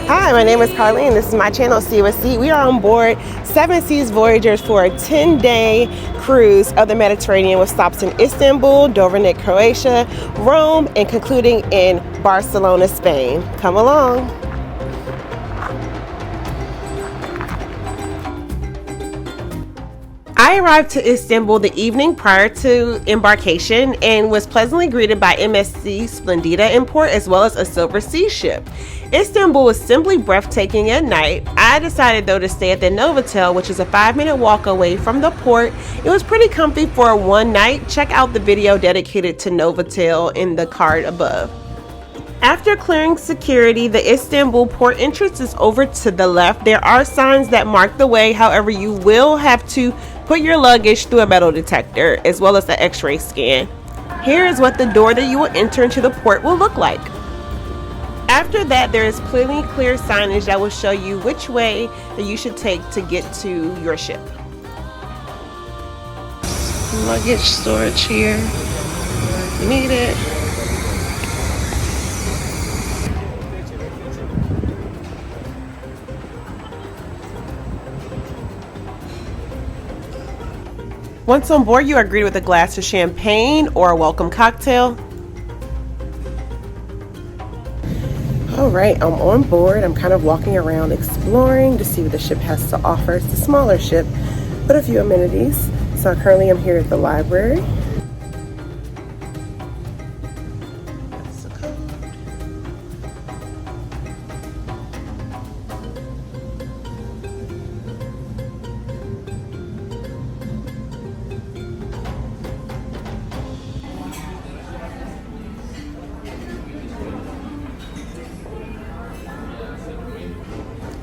Hi, my name is Carlene. This is my channel, See What See. We are on board Seven Seas Voyagers for a 10-day cruise of the Mediterranean with stops in Istanbul, Dubrovnik, Croatia, Rome, and concluding in Barcelona, Spain. Come along. I arrived to Istanbul the evening prior to embarkation and was pleasantly greeted by MSC Splendida Import as well as a Silver Sea ship. Istanbul was simply breathtaking at night. I decided though to stay at the Novotel, which is a 5-minute walk away from the port. It was pretty comfy for one night. Check out the video dedicated to Novotel in the card above. After clearing security, the Istanbul port entrance is over to the left. There are signs that mark the way, however you will have to put your luggage through a metal detector as well as the x-ray scan. Here is what the door that you will enter into the port will look like. After that, there is plenty clear signage that will show you which way that you should take to get to your ship. Luggage storage here. You need it. Once on board, you are greeted with a glass of champagne or a welcome cocktail. All right, I'm on board. I'm kind of walking around exploring to see what the ship has to offer. It's a smaller ship, but a few amenities. So currently I'm here at the library. That's the code.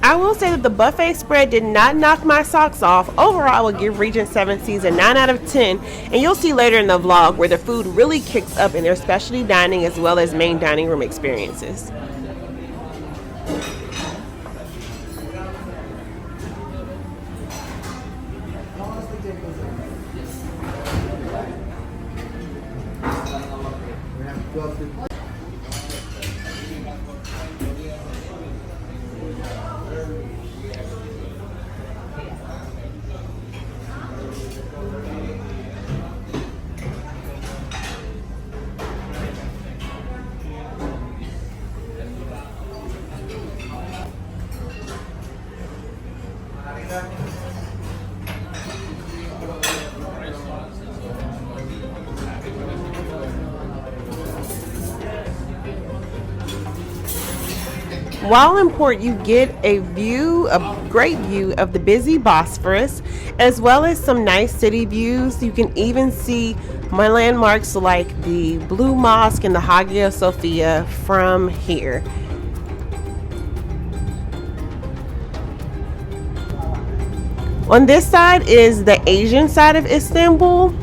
I will say that the buffet spread did not knock my socks off. Overall, I would give Regent Seven Seas a 9 out of 10, and you'll see later in the vlog where the food really kicks up in their specialty dining as well as main dining room experiences. While in port, you get a great view of the busy Bosphorus, as well as some nice city views. You can even see my landmarks like the Blue Mosque and the Hagia Sophia from here. On this side is the Asian side of Istanbul.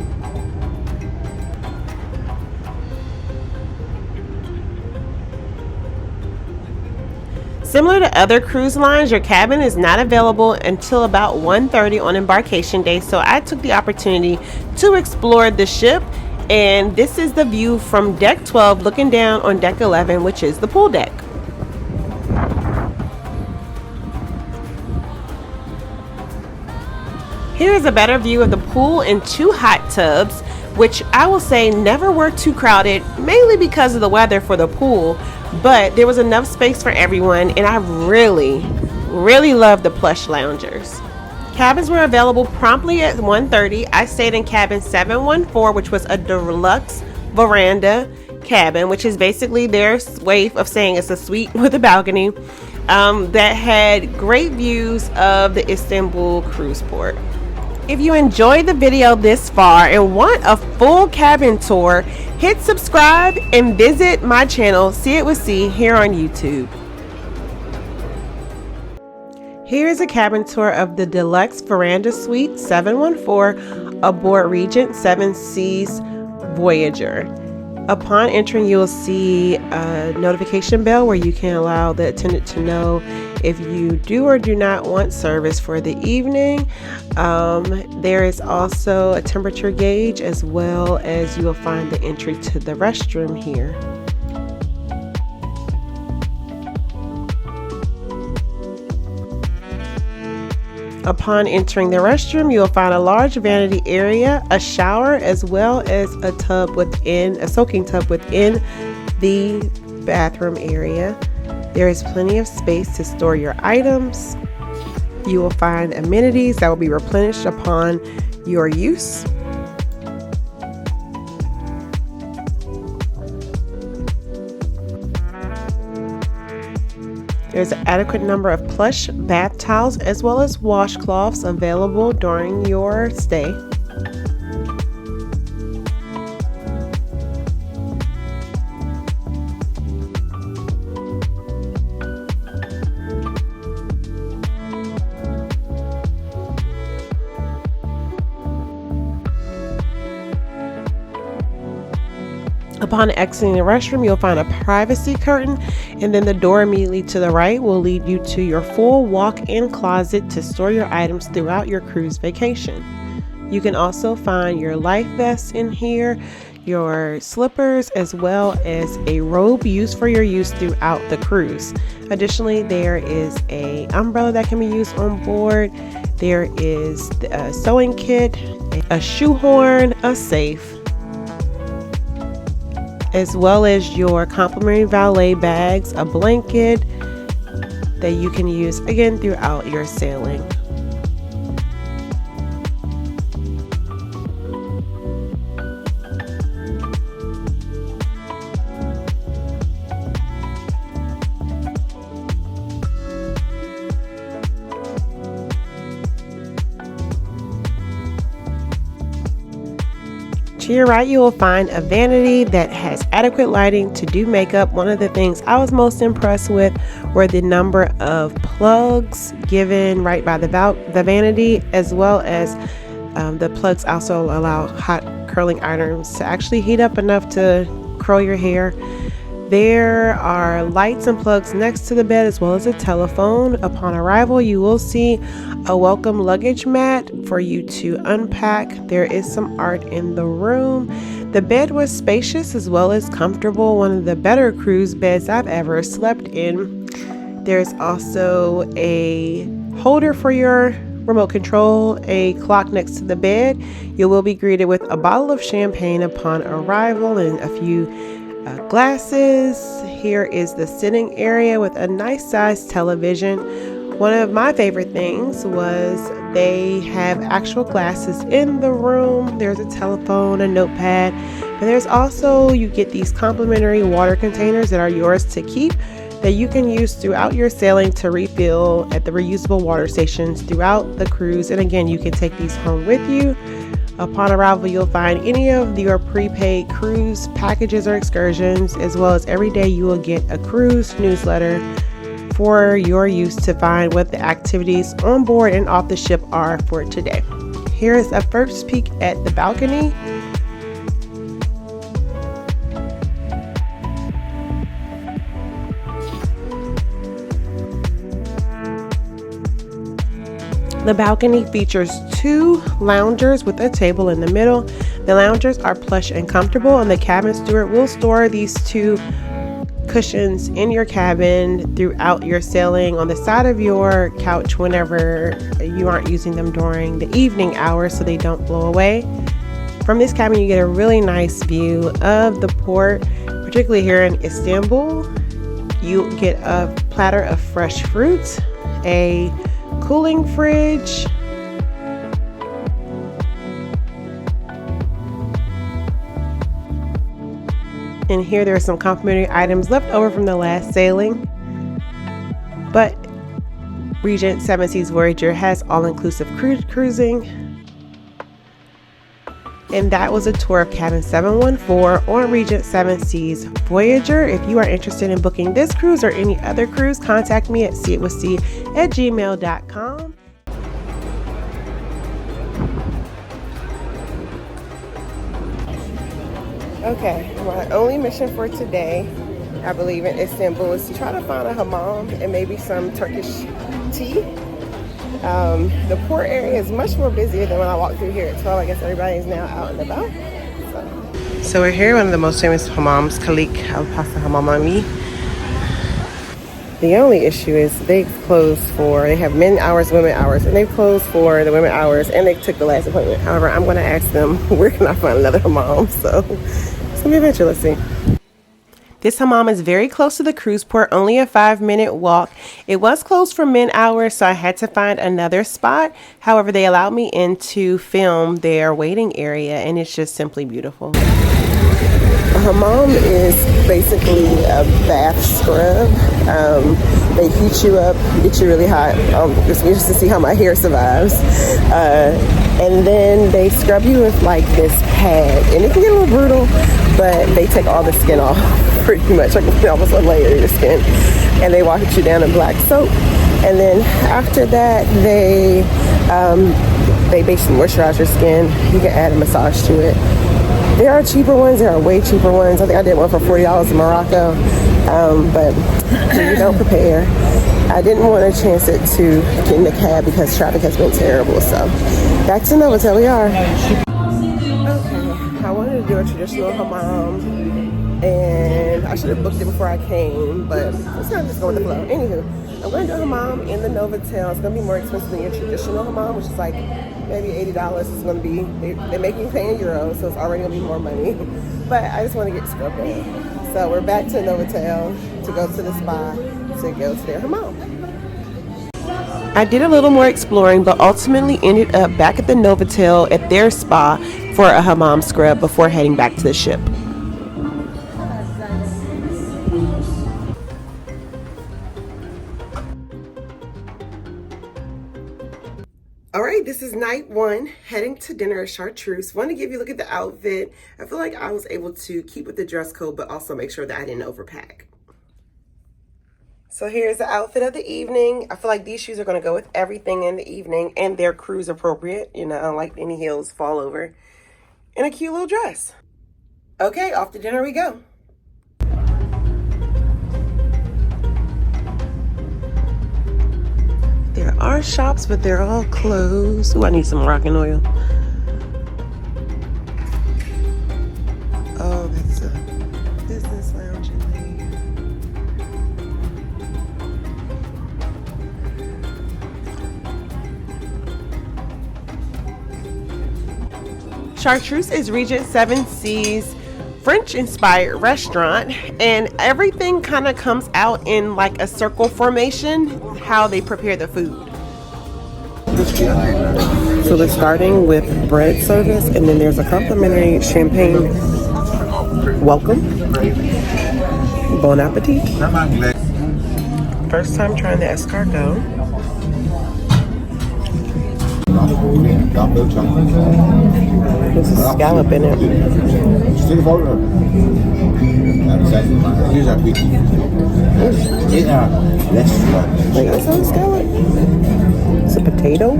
Similar to other cruise lines, your cabin is not available until about 1:30 on embarkation day, so I took the opportunity to explore the ship, and this is the view from deck 12 looking down on deck 11, which is the pool deck. Here is a better view of the pool and 2 hot tubs, which I will say never were too crowded, mainly because of the weather for the pool, but there was enough space for everyone, and I really love the plush loungers. Cabins were available promptly at 1:30. I stayed in cabin 714, which was a deluxe veranda cabin, which is basically their way of saying it's a suite with a balcony, that had great views of the Istanbul cruise port. If you enjoyed the video this far and want a full cabin tour, hit subscribe and visit my channel, See It With See, here on YouTube. Here is a cabin tour of the Deluxe Veranda Suite 714 aboard Regent Seven Seas Voyager. Upon entering, you'll see a notification bell where you can allow the attendant to know if you do or do not want service for the evening. There is also a temperature gauge, as well as you will find the entry to the restroom here. Upon entering the restroom, you'll find a large vanity area, a shower, as well as a soaking tub within the bathroom area. There is plenty of space to store your items. You will find amenities that will be replenished upon your use. There's an adequate number of plush bath towels as well as washcloths available during your stay. Upon exiting the restroom, you'll find a privacy curtain, and then the door immediately to the right will lead you to your full walk-in closet to store your items throughout your cruise vacation. You can also find your life vest in here, your slippers, as well as a robe used for your use throughout the cruise. Additionally, there is an umbrella that can be used on board. There is a sewing kit, a shoehorn, a safe, as well as your complimentary valet bags, a blanket that you can use again throughout your sailing. To your right, you will find a vanity that has adequate lighting to do makeup. One of the things I was most impressed with were the number of plugs given right by the vanity, as well as the plugs also allow hot curling irons to actually heat up enough to curl your hair. There are lights and plugs next to the bed, as well as a telephone. Upon arrival, you will see a welcome luggage mat for you to unpack. There is some art in the room. The bed was spacious as well as comfortable, one of the better cruise beds I've ever slept in. There's also a holder for your remote control, a clock next to the bed. You will be greeted with a bottle of champagne upon arrival and a few glasses. Here is the sitting area with a nice sized television. One of my favorite things was they have actual glasses in the room. There's a telephone, a notepad, but there's also, you get these complimentary water containers that are yours to keep, that you can use throughout your sailing to refill at the reusable water stations throughout the cruise. And again, you can take these home with you. Upon arrival, you'll find any of your prepaid cruise packages or excursions, as well as every day you will get a cruise newsletter for your use to find what the activities on board and off the ship are for today. Here is a first peek at the balcony. The balcony features 2 loungers with a table in the middle. The loungers are plush and comfortable, and the cabin steward will store these 2 cushions in your cabin throughout your sailing on the side of your couch whenever you aren't using them during the evening hours, so they don't blow away. From this cabin, you get a really nice view of the port, particularly here in Istanbul. You get a platter of fresh fruits, a cooling fridge, and here there are some complimentary items left over from the last sailing. But Regent Seven Seas Voyager has all-inclusive cruising, and that was a tour of cabin 714 on Regent Seven Seas Voyager. If you are interested in booking this cruise or any other cruise, contact me at seeitwithc@gmail.com. Okay, my only mission for today, I believe, in Istanbul is to try to find a hammam and maybe some Turkish tea. The port area is much more busier than when I walked through here at 12. I guess everybody is now out and about. So we're here at one of the most famous hammams, Khalik Al Pasa Hammam Ami. The only issue is they have men hours, women hours, and they've closed for the women hours, and they took the last appointment. However, I'm going to ask them, where can I find another hammam? So it's going to be an adventure. Let's see. This hammam is very close to the cruise port, only a 5-minute walk. It was closed for men hours, so I had to find another spot. However, they allowed me in to film their waiting area, and it's just simply beautiful. A hammam is basically a bath scrub. They heat you up, get you really hot, just to see how my hair survives. And then they scrub you with like this pad, and it can get a little brutal, but they take all the skin off pretty much, like almost a layer of your skin, and they wash you down in black soap. And then after that, they basically moisturize your skin. You can add a massage to it. There are cheaper ones. There are way cheaper ones. I think I did one for $40 in Morocco, but you don't prepare. I didn't want to chance it to get in the cab because traffic has been terrible. So back to Novotel we are. Okay, I wanted to do a traditional hammam, and I should have booked it before I came, but it's not just going with the flow. Anywho, I'm going to do a hammam in the Novotel. It's going to be more expensive than your traditional hammam, which is like maybe $80. It's going to be, they're making me pay in euros, so it's already going to be more money. But I just want to get scrubbed in. So we're back to Novotel to go to the spa to go to their hammam. I did a little more exploring, but ultimately ended up back at the Novotel at their spa for a hammam scrub before heading back to the ship. All right, this is night one, heading to dinner at Chartreuse. Want to give you a look at the outfit. I feel like I was able to keep with the dress code, but also make sure that I didn't overpack. So here's the outfit of the evening. I feel like these shoes are going to go with everything in the evening, and they're cruise appropriate, you know, unlike any heels fall over. And a cute little dress. Okay, off to dinner we go. There are shops, but they're all closed. Ooh, I need some Moroccan oil. Oh, that's a business lounge in there. Chartreuse is Regent Seven Seas French-inspired restaurant, and everything kind of comes out in like a circle formation, how they prepare the food. So they're starting with bread service, and then there's a complimentary champagne welcome. Bon appetit. First time trying the escargot. There's a scallop in it. Wait, is that a scallop? It's a potato?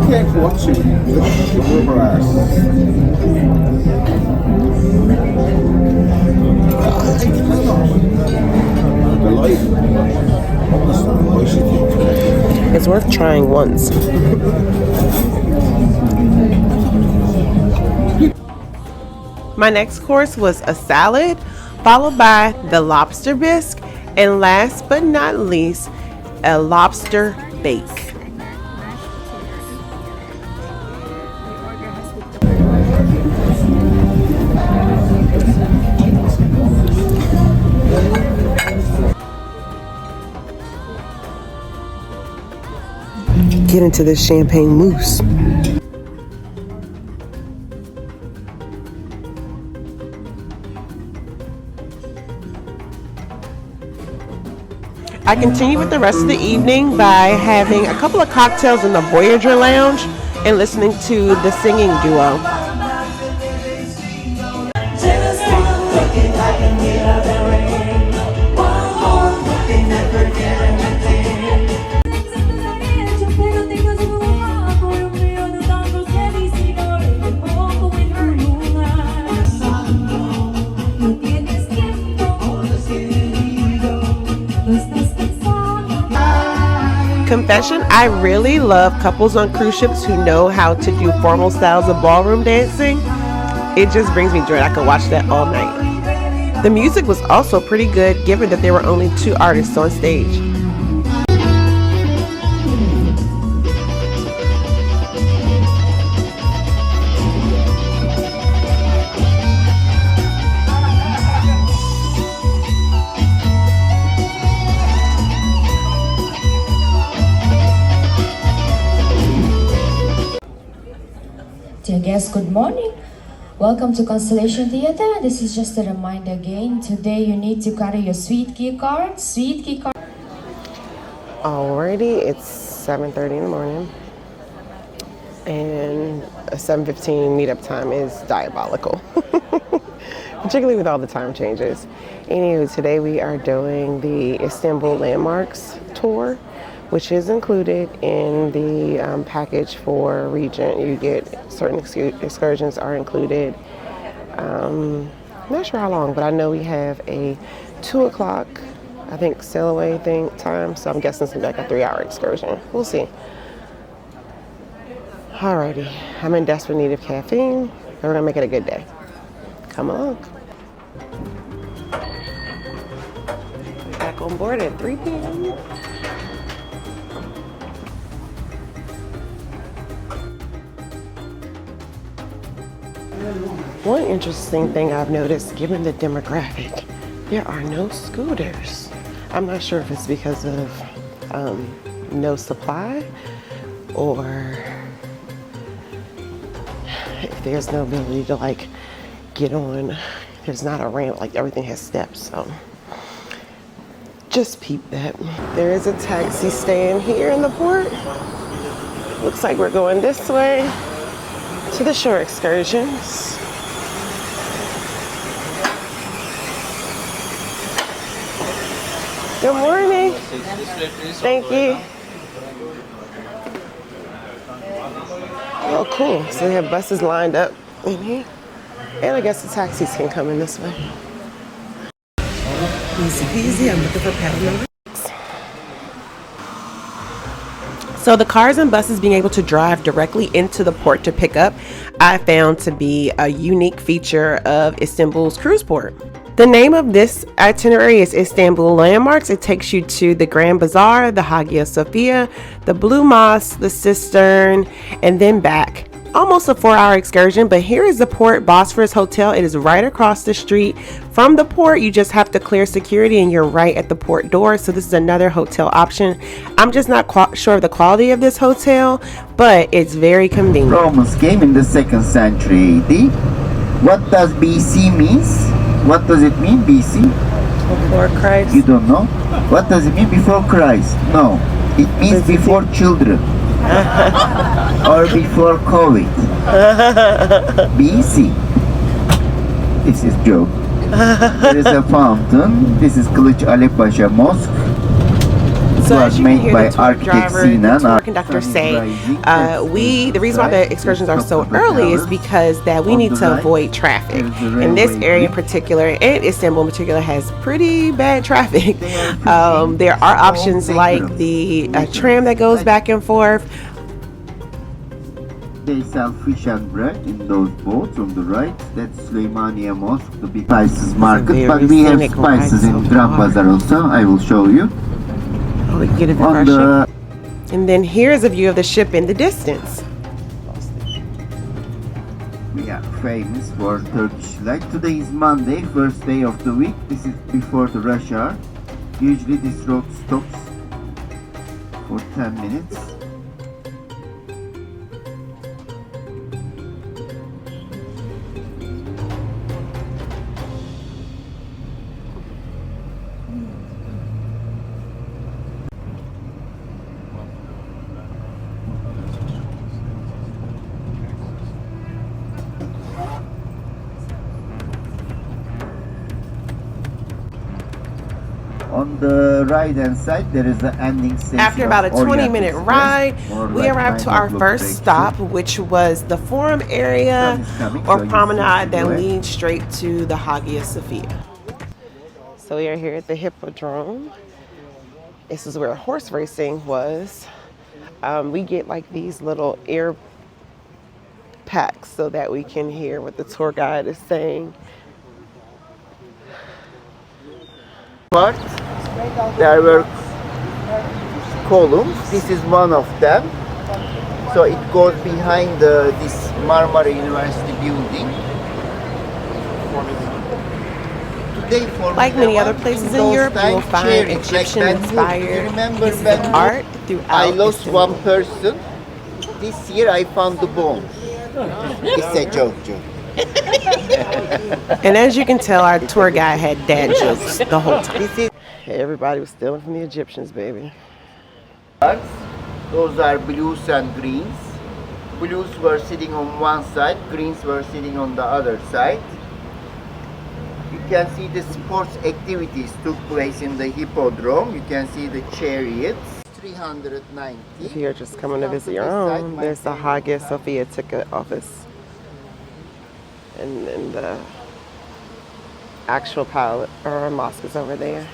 Can't watch it. It's worth trying once. My next course was a salad, followed by the lobster bisque, and last but not least, a lobster bake. Get into this champagne mousse. I continue with the rest of the evening by having a couple of cocktails in the Voyager lounge and listening to the singing duo. Confession, I really love couples on cruise ships who know how to do formal styles of ballroom dancing. It just brings me joy. I could watch that all night. The music was also pretty good, given that there were only 2 artists on stage. Dear guests, good morning. Welcome to Constellation Theatre. This is just a reminder again. Today you need to carry your sweet key card. Alrighty, it's 7:30 in the morning, and a 7:15 meetup time is diabolical, particularly with all the time changes. Anyway, today we are doing the Istanbul landmarks tour, which is included in the package for Regent. You get certain excursions are included. I'm not sure how long, but I know we have a 2 o'clock, I think, sail away time, so I'm guessing it's like a 3-hour excursion. We'll see. Alrighty, I'm in desperate need of caffeine, and we're gonna make it a good day. Come along. Back on board at 3 p.m. One interesting thing I've noticed, given the demographic, there are no scooters. I'm not sure if it's because of no supply, or if there's no ability to like get on. There's not a ramp, like everything has steps, so just peep that. There is a taxi stand here in the port. Looks like we're going this way to the shore excursions. Good morning. Thank you. Oh, cool. So they have buses lined up in here. And I guess the taxis can come in this way. Easy peasy. I'm looking for paddle number 6. So the cars and buses being able to drive directly into the port to pick up, I found to be a unique feature of Istanbul's cruise port. The name of this itinerary is Istanbul Landmarks. It takes you to the Grand Bazaar, the Hagia Sophia, the Blue Mosque, the Cistern, and then back. Almost a 4-hour excursion, but here is the Port Bosphorus Hotel. It is right across the street from the port. You just have to clear security and you're right at the port door. So this is another hotel option. I'm just not sure of the quality of this hotel, but it's very convenient. Romans came in the 2nd century AD. What does BC means? What does it mean, BC? Before Christ. You don't know? What does it mean before Christ? No. It means before children. Or before COVID. BC. This is joke. There is a fountain. This is Kılıç Ali Pasha Mosque. So as you can hear the tour driver, the tour conductor say, the reason why the excursions are so early is because that we need to avoid traffic. And this area in particular, and Istanbul in particular, has pretty bad traffic. There are options like the tram that goes back and forth. They sell fish and bread in those boats on the right. That's Süleymaniye Mosque, the big spices market. But we have spices in Grand Bazaar also. I will show you. We can get a refresher. And then here's a view of the ship in the distance. We are famous for Turkish light. Today is Monday, first day of the week. This is before the rush hour. Usually this road stops for 10 minutes. On the right hand side, there is the ending station. After about a 20-minute ride, we arrived to our first stop, which was the Forum area or promenade that leads straight to the Hagia Sophia. So we are here at the Hippodrome. This is where horse racing was. We get like these little air packed so that we can hear what the tour guide is saying. But there were columns. This is one of them. So it goes behind this Marmara University building. Today, for Like many other places in Europe, you will find Egyptian-inspired pieces of art throughout I lost Istanbul. one person. This year I found the bone. It's a joke. And as you can tell, our tour guide had dad jokes the whole time. Everybody was stealing from the Egyptians, baby. Those are blues and greens. Blues were sitting on one side, greens were sitting on the other side. You can see the sports activities took place in the hippodrome. You can see the chariots. 390. If you're just coming to visit your own, there's the Hagia Sophia ticket office. And then the actual palace or mosque is over there.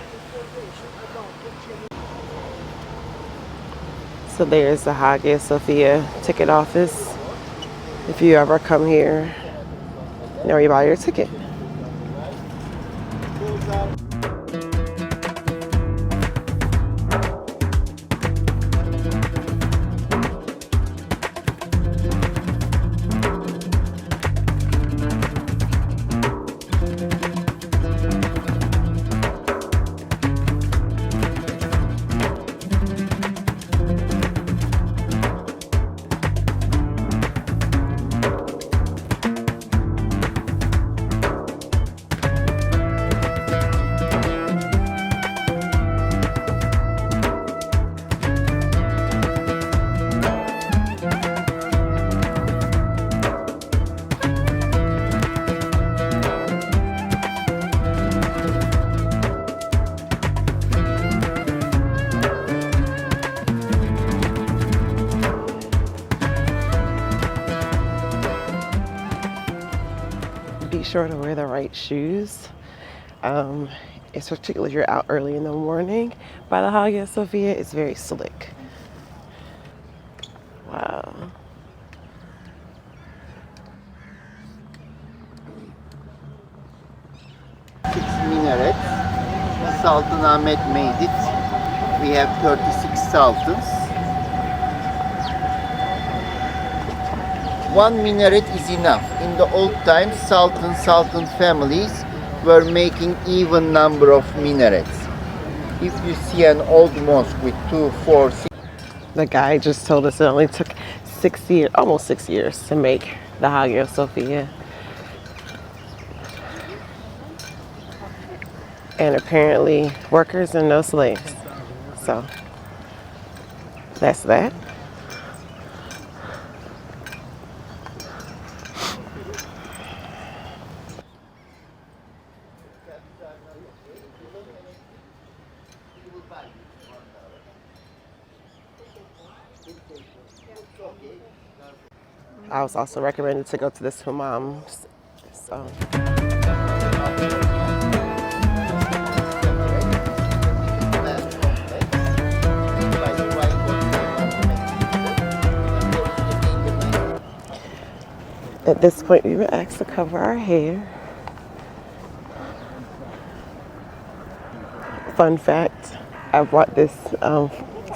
So there's the Hagia Sophia ticket office. If you ever come here, you know, you buy your ticket. Be sure to wear the right shoes. It's particularly if you're out early in the morning by the Hagia Sophia, it's very slick. Wow. Six minarets. Sultan Ahmed made it. We have 36 sultans. One minaret is enough. In the old times, sultan families were making even number of minarets. If you see an old mosque with 2, 4, 6. The guy just told us it only took 6 years, almost 6 years to make the Hagia Sophia. And apparently workers and no slaves. So that's that. I was also recommended to go to this hammam. So. At this point, we were asked to cover our hair. Fun fact, I bought this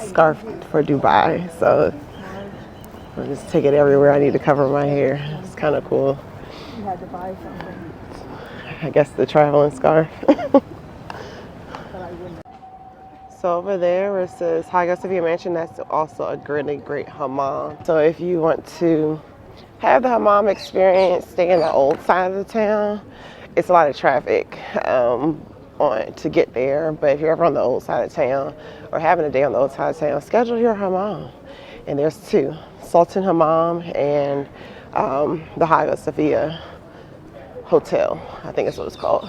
scarf for Dubai, so I'll just take it everywhere I need to cover my hair. It's kind of cool. You had to buy something. I guess the traveling scarf. So over there where it says Hagia Sophia Mansion, that's also a really great hammam. So if you want to have the hammam experience, stay in the old side of the town. It's a lot of traffic to get there, but if you're ever on the old side of town or having a day on the old side of town, schedule your hammam. And there's two, Sultan Hammam and the Hagia Sophia Hotel, I think is what it's called.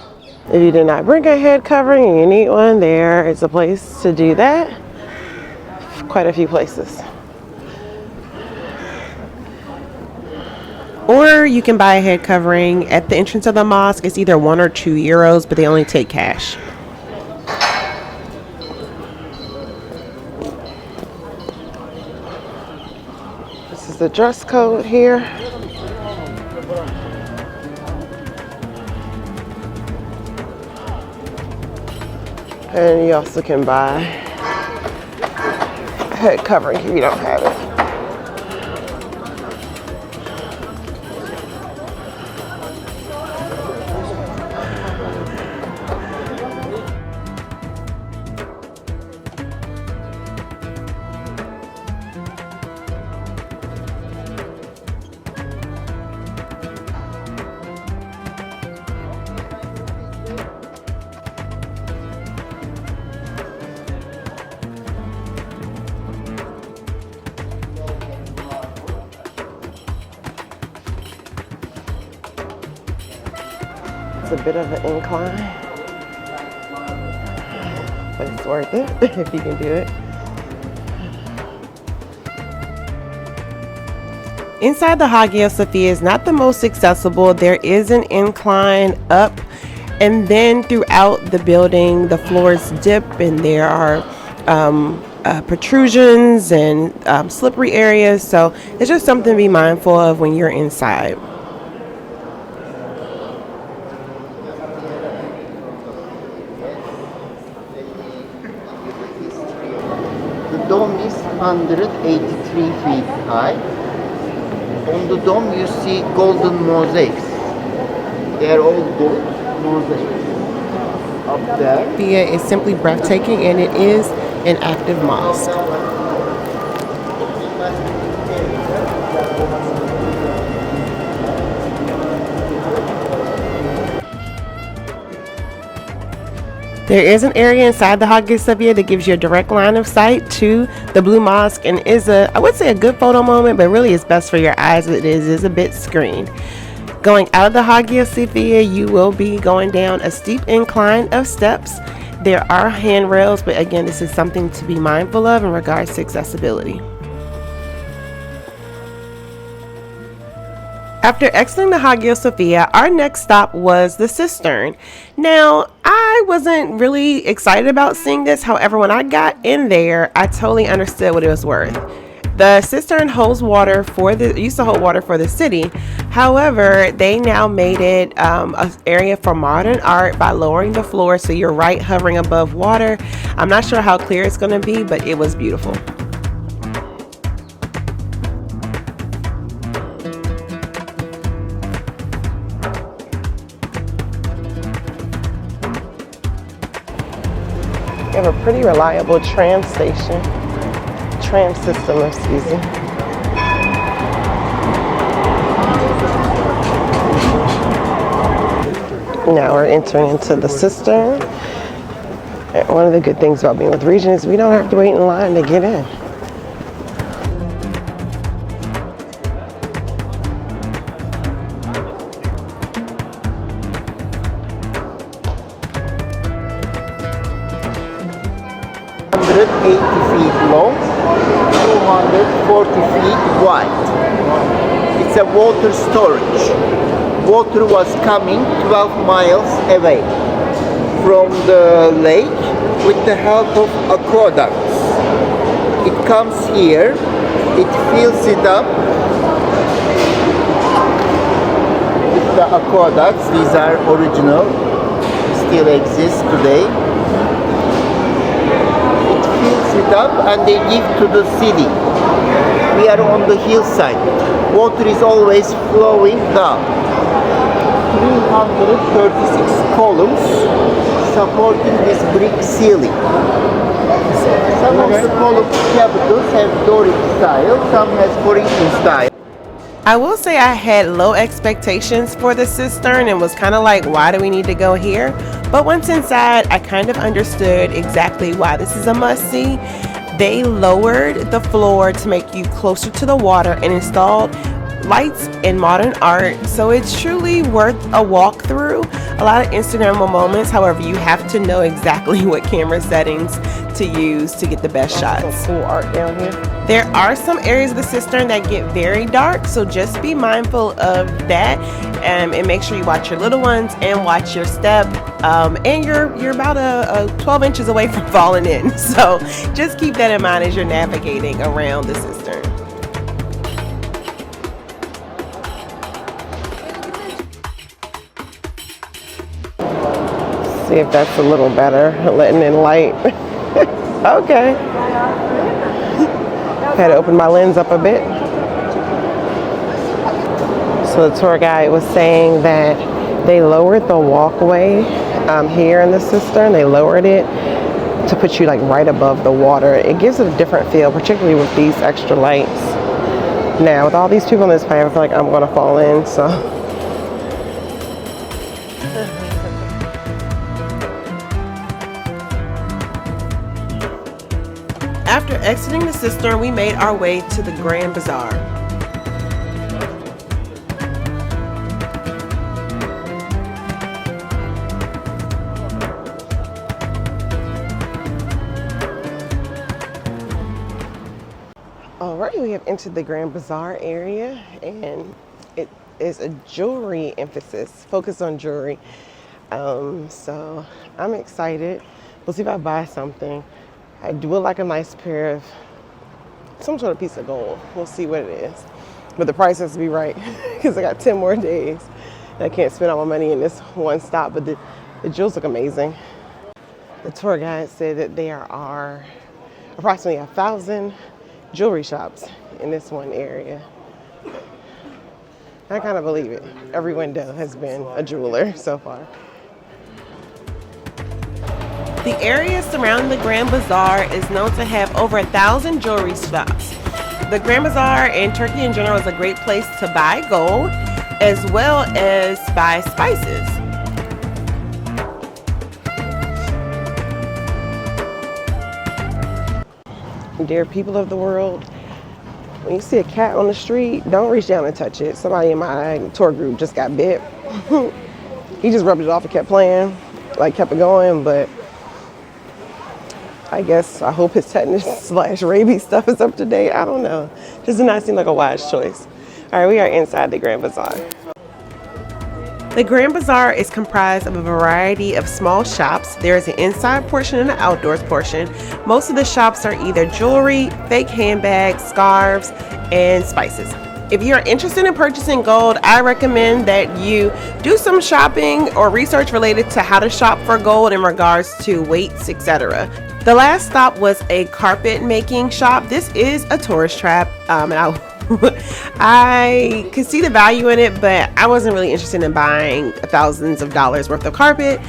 If you did not bring a head covering and you need one, there is a place to do that. Quite a few places. Or you can buy a head covering at the entrance of the mosque. It's either €1 or €2, but they only take cash. This is the dress code here. And you also can buy head covering if you don't have it. A bit of an incline, but it's worth it if you can do it. Inside the Hagia Sophia is not the most accessible. There is an incline up, and then throughout the building the floors dip and there are protrusions and slippery areas, so it's just something to be mindful of when you're inside. The dome is 183 feet high. On the dome you see golden mosaics. They are all gold mosaics. Up there. Sophia is simply breathtaking, and it is an active mosque. There is an area inside the Hagia Sophia that gives you a direct line of sight to the Blue Mosque and is I would say a good photo moment, but really it's best for your eyes. It is a bit screened. Going out of the Hagia Sophia, you will be going down a steep incline of steps. There are handrails, but again, this is something to be mindful of in regards to accessibility. After exiting the Hagia Sophia, our next stop was the cistern. Now, I wasn't really excited about seeing this. However, when I got in there, I totally understood what it was worth. The cistern holds water used to hold water for the city. However, they now made it an area for modern art by lowering the floor so you're right hovering above water. I'm not sure how clear it's going to be, but it was beautiful. We have a pretty reliable tram system, excuse me. Now we're entering into the cistern. And one of the good things about being with Regent is we don't have to wait in line to get in. Feet long, 240 feet wide. It's a water storage. Water was coming 12 miles away from the lake with the help of aqueducts. It comes here, it fills it up with the aqueducts. These are original, still exist today. Fills it up and they give to the city. We are on the hillside. Water is always flowing down. 336 columns supporting this brick ceiling. Some of the column capitals have Doric style, some has Corinthian style. I will say I had low expectations for the cistern and was kind of like, why do we need to go here? But once inside, I kind of understood exactly why this is a must-see. They lowered the floor to make you closer to the water and installed lights and modern art, so it's truly worth a walkthrough. A lot of Instagrammable moments, however, you have to know exactly what camera settings to use to get the best shots. Some cool art down here. There are some areas of the cistern that get very dark, so just be mindful of that, and make sure you watch your little ones and watch your step. And you're about a 12 inches away from falling in, so just keep that in mind as you're navigating around the cistern. See if that's a little better, letting in light. Okay. Had to open my lens up a bit. So the tour guide was saying that they lowered the walkway here in the cistern. They lowered it to put you like right above the water. It gives it a different feel, particularly with these extra lights. Now, with all these people on this plane, I feel like I'm gonna fall in, so. After exiting the cistern, we made our way to the Grand Bazaar. Alright, we have entered the Grand Bazaar area, and it is a jewelry emphasis, focus on jewelry. So I'm excited. We'll see if I buy something. I would like a nice pair of some sort of piece of gold. We'll see what it is. But the price has to be right because I got 10 more days. And I can't spend all my money in this one stop, but the jewels look amazing. The tour guide said that there are approximately 1,000 jewelry shops in this one area. I kind of believe it. Every window has been a jeweler so far. The area surrounding the Grand Bazaar is known to have over 1,000 jewelry shops. The Grand Bazaar and Turkey in general is a great place to buy gold as well as buy spices. Dear people of the world, when you see a cat on the street, don't reach down and touch it. Somebody in my tour group just got bit. He just rubbed it off and kept playing, like kept it going, but I guess, I hope his tetanus/rabies stuff is up to date. I don't know. This does not seem like a wise choice. All right, we are inside the Grand Bazaar. The Grand Bazaar is comprised of a variety of small shops. There is an inside portion and an outdoors portion. Most of the shops are either jewelry, fake handbags, scarves, and spices. If you are interested in purchasing gold, I recommend that you do some shopping or research related to how to shop for gold in regards to weights, etc. The last stop was a carpet making shop. This is a tourist trap, and I could see the value in it, but I wasn't really interested in buying thousands of dollars worth of carpet.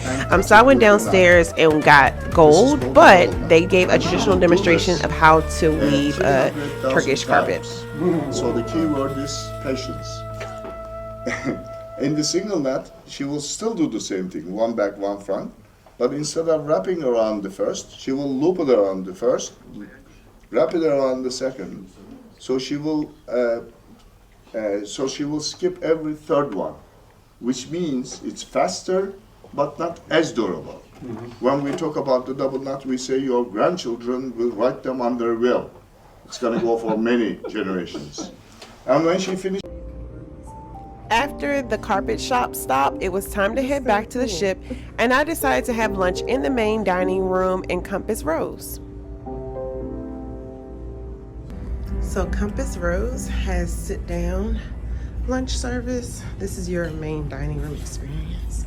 So I went downstairs and got gold, but they gave a traditional demonstration of how to weave a Turkish carpet. So the key word is patience. In the single net, she will still do the same thing, one back, one front. But instead of wrapping around the first, she will loop it around the first, wrap it around the second. So she will skip every third one, which means it's faster, but not as durable. When we talk about the double knot, we say your grandchildren will write them on their will. It's going to go for many generations. And when she finished, after the carpet shop stop, it was time to head back to the ship, and I decided to have lunch in the main dining room in Compass Rose. So Compass Rose has sit-down lunch service. This is your main dining room experience.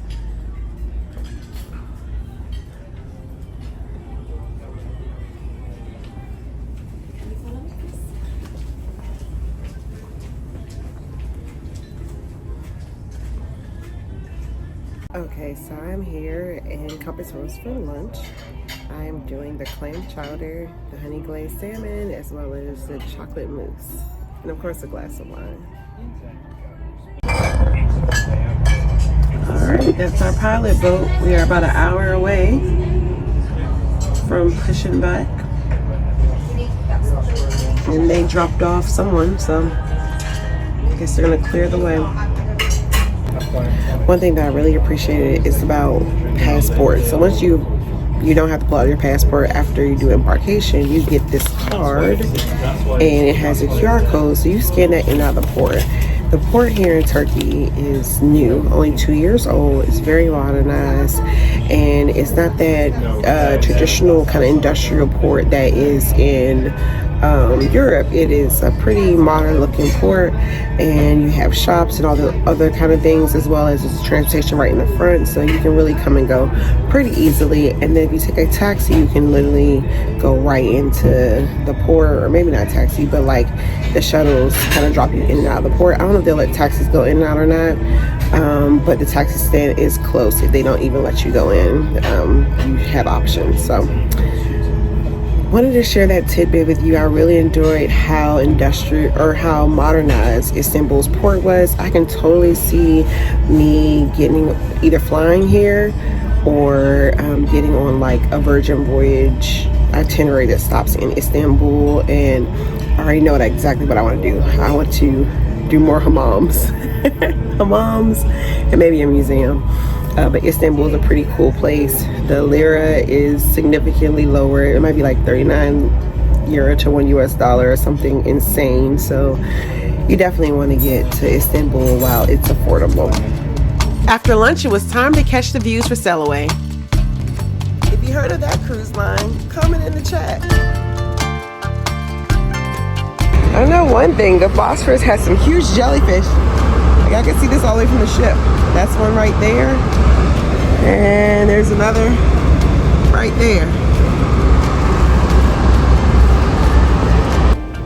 Okay, so I'm here in Compass Rose for lunch. I'm doing the clam chowder, the honey glazed salmon, as well as the chocolate mousse, and of course a glass of wine. Alright, that's our pilot boat. We are about an hour away from pushing back. And they dropped off someone, so I guess they're gonna clear the way. One thing that I really appreciated is about passports. So once you don't have to pull out your passport after you do embarkation, you get this card and it has a QR code, so you scan that in and out of the port. The port here in Turkey is new, only 2 years old. It's very modernized, and it's not that traditional kind of industrial port that is in Europe, it is a pretty modern looking port, and you have shops and all the other kind of things, as well as there's transportation right in the front, so you can really come and go pretty easily. And then if you take a taxi, you can literally go right into the port, or maybe not a taxi, but like the shuttles kind of drop you in and out of the port. I don't know if they'll let taxis go in and out or not, but the taxi stand is closed. If they don't even let you go in, you have options. So wanted to share that tidbit with you. I really enjoyed how industrial or how modernized Istanbul's port was. I can totally see me getting either flying here or getting on like a Virgin Voyage itinerary that stops in Istanbul, and I already know exactly what I want to do. I want to do more hammams hammams and maybe a museum. But Istanbul is a pretty cool place. The lira is significantly lower. It might be like 39 euro to $1 US or something insane. So you definitely want to get to Istanbul while it's affordable. After lunch, it was time to catch the views for Selaway. If you heard of that cruise line, comment in the chat. I know one thing, the Bosphorus has some huge jellyfish. Like I can see this all the way from the ship. That's one right there. And there's another right there.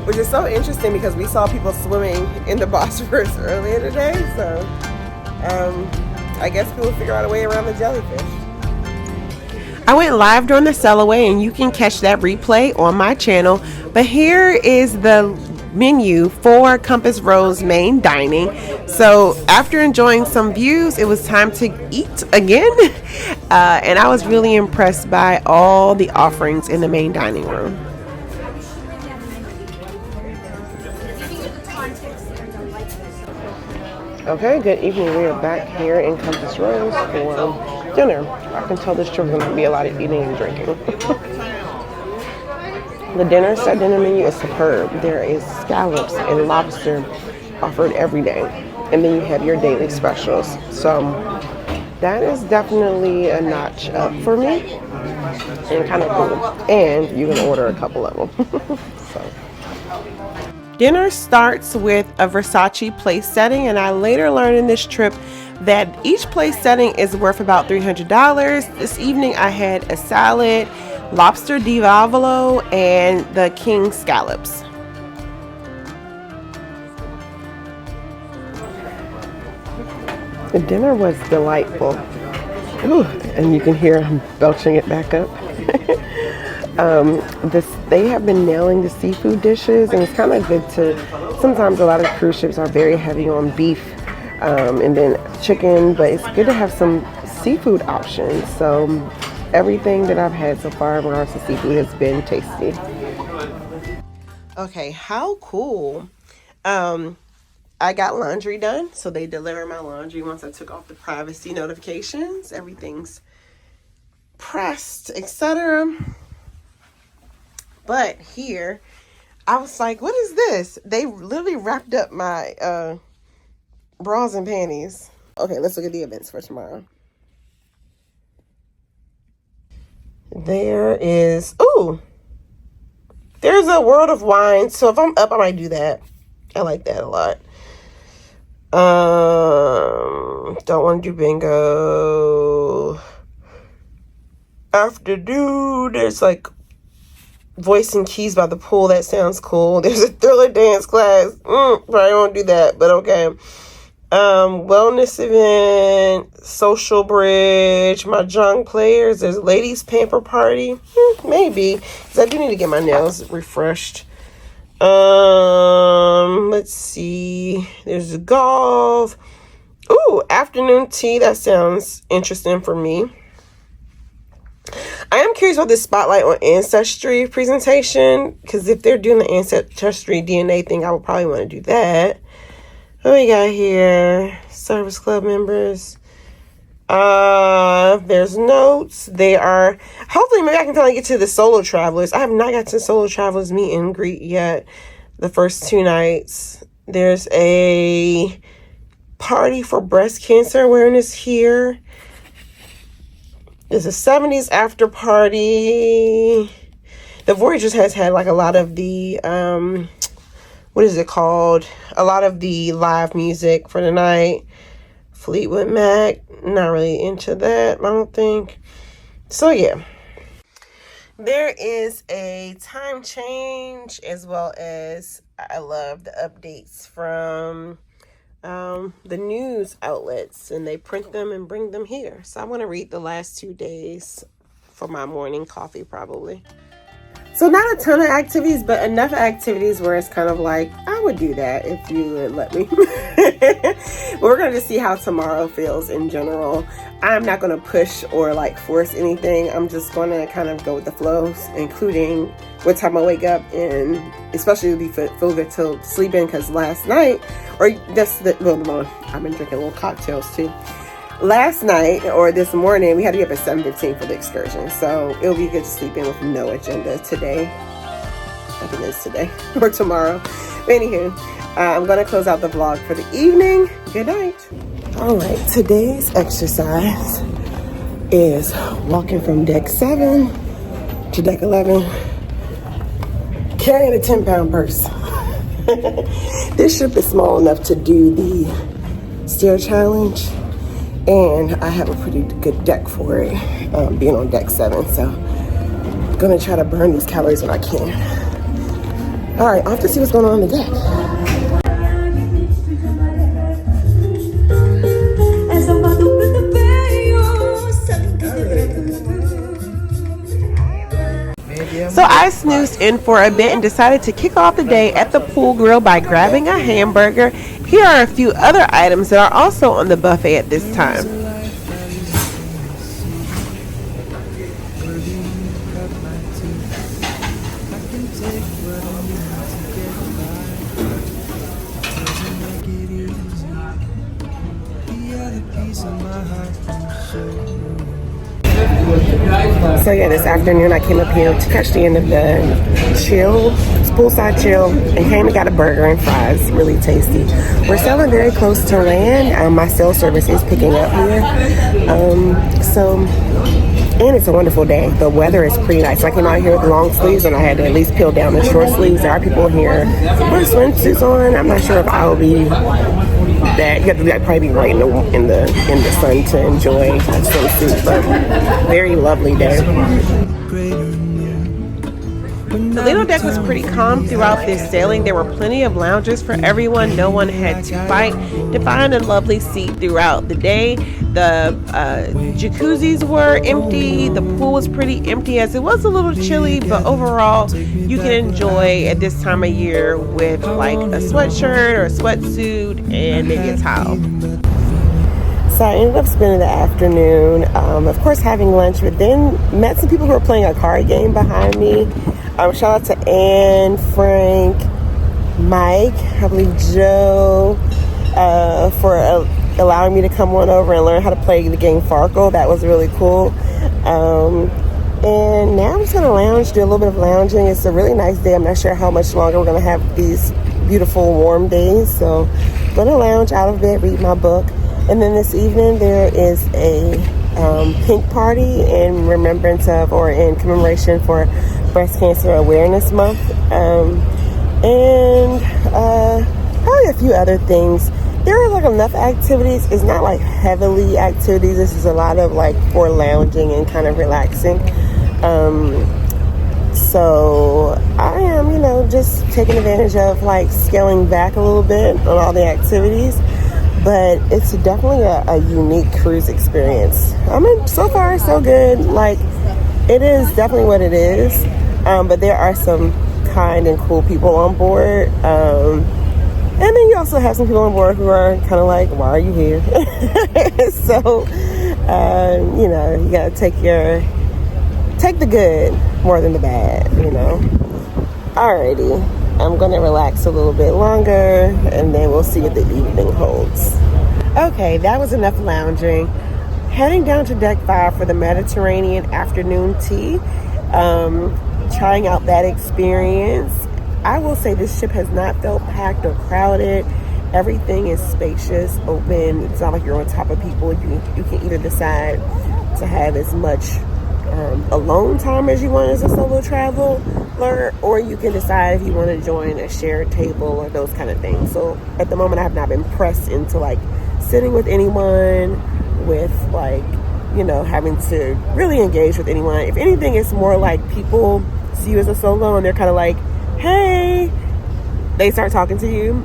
Which is so interesting because we saw people swimming in the Bosphorus earlier today. So I guess people figure out a way around the jellyfish. I went live during the Selaway, and you can catch that replay on my channel. But here is the menu for Compass Rose main dining. So after enjoying some views, it was time to eat again. And I was really impressed by all the offerings in the main dining room. Okay, good evening. We are back here in Compass Rose for dinner. I can tell this trip is going to be a lot of eating and drinking. The dinner menu is superb. There is scallops and lobster offered every day. And then you have your daily specials. So that is definitely a notch up for me. And kind of cool. And you can order a couple of them. So. Dinner starts with a Versace place setting. And I later learned in this trip that each place setting is worth about $300. This evening I had a salad, lobster di Valvolo, and the king scallops. The dinner was delightful. Ooh, and you can hear I'm belching it back up. They have been nailing the seafood dishes, and it's kind of good to, sometimes a lot of cruise ships are very heavy on beef and then chicken, but it's good to have some seafood options. So everything that I've had so far in regards to seafood has been tasty. Okay, how cool. I got laundry done, so they delivered my laundry once I took off the privacy notifications. Everything's pressed, etc. But here, I was like, what is this? They literally wrapped up my bras and panties. Okay, let's look at the events for tomorrow. There is, there's a World of Wine. So if I'm up, I might do that. I like that a lot. Don't want to do bingo. Afternoon, there's like voice and keys by the pool. That sounds cool. There's a thriller dance class. Probably won't do that, but okay. Wellness event, social bridge, mahjong players. There's ladies pamper party. Maybe, because I do need to get my nails refreshed. Let's see. There's golf. Ooh, afternoon tea. That sounds interesting for me. I am curious about this spotlight on ancestry presentation, because if they're doing the ancestry DNA thing, I would probably want to do that. What we got here? Service club members. There's notes. They are, hopefully maybe I can finally get to the solo travelers. I have not got to solo travelers meet and greet yet. The first 2 nights. There's a party for breast cancer awareness here. There's a 70s after party. the Voyagers has had like a lot of the what is it called? A lot of the live music for the night. Fleetwood Mac, not really into that, I don't think. So yeah. There is a time change, as well as I love the updates from the news outlets, and they print them and bring them here. So I want to read the last 2 days for my morning coffee probably. So not a ton of activities, but enough activities where it's kind of like, I would do that if you would let me. But we're going to just see how tomorrow feels in general. I'm not going to push or like force anything. I'm just going to kind of go with the flows, including what time I wake up, and especially be feel good till sleeping, because last night, or just I've been drinking little cocktails too. Last night or this morning, we had to get up at 7:15 for the excursion. So it'll be good to sleep in with no agenda today. I think it's today or tomorrow. But anywho, I'm going to close out the vlog for the evening. Good night. All right, today's exercise is walking from deck 7 to deck 11, carrying a 10-pound purse. This ship is small enough to do the stair challenge, and I have a pretty good deck for it, being on deck 7. So I'm gonna try to burn these calories when I can. All right, off to see what's going on the deck. So I snoozed in for a bit and decided to kick off the day at the pool grill by grabbing a hamburger. Here are a few other items that are also on the buffet at this time. So yeah, this afternoon I came up here to catch the end of the chill, poolside chill, and came and got a burger and fries. Really tasty. We're sailing very close to land. My cell service is picking up here. And it's a wonderful day. The weather is pretty nice. I came out here with long sleeves, and I had to at least peel down the short sleeves. There are people here with swimsuits on. I'm not sure if I'll be that. You have to probably be right in the sun to enjoy a swimsuit, but very lovely day. The Lido deck was pretty calm throughout this sailing. There were plenty of lounges for everyone. No one had to fight to find a lovely seat throughout the day. The jacuzzis were empty. The pool was pretty empty, as it was a little chilly, but overall you can enjoy at this time of year with like a sweatshirt or a sweatsuit and maybe a towel. So I ended up spending the afternoon, of course, having lunch, but then met some people who were playing a card game behind me. Shout out to Ann, Frank, Mike, I believe Joe, for allowing me to come on over and learn how to play the game Farkle. That was really cool. And now I'm just going to lounge, do a little bit of lounging. It's a really nice day. I'm not sure how much longer we're going to have these beautiful warm days. So I'm going to lounge out of bed, read my book. And then this evening there is a pink party in remembrance of, or in commemoration for Breast Cancer Awareness Month, and probably a few other things. There are like enough activities. It's not like heavily activities. This is a lot of like for lounging and kind of relaxing. So I am, just taking advantage of like scaling back a little bit on all the activities. But it's definitely a unique cruise experience. So far so good. Like, it is definitely what it is. But there are some kind and cool people on board. And then you also have some people on board who are kind of like, why are you here? So, you gotta take the good more than the bad, Alrighty. I'm going to relax a little bit longer, and then we'll see what the evening holds. Okay, that was enough lounging. Heading down to deck 5 for the Mediterranean afternoon tea. Trying out that experience. I will say this ship has not felt packed or crowded. Everything is spacious, open. It's not like you're on top of people. You can either decide to have as much alone time as you want as a solo traveler, or you can decide if you want to join a shared table or those kind of things. So at the moment, I have not been pressed into like sitting with anyone, with like, you know, having to really engage with anyone. If anything, it's more like people see you as a solo and they're kind of like, hey, they start talking to you.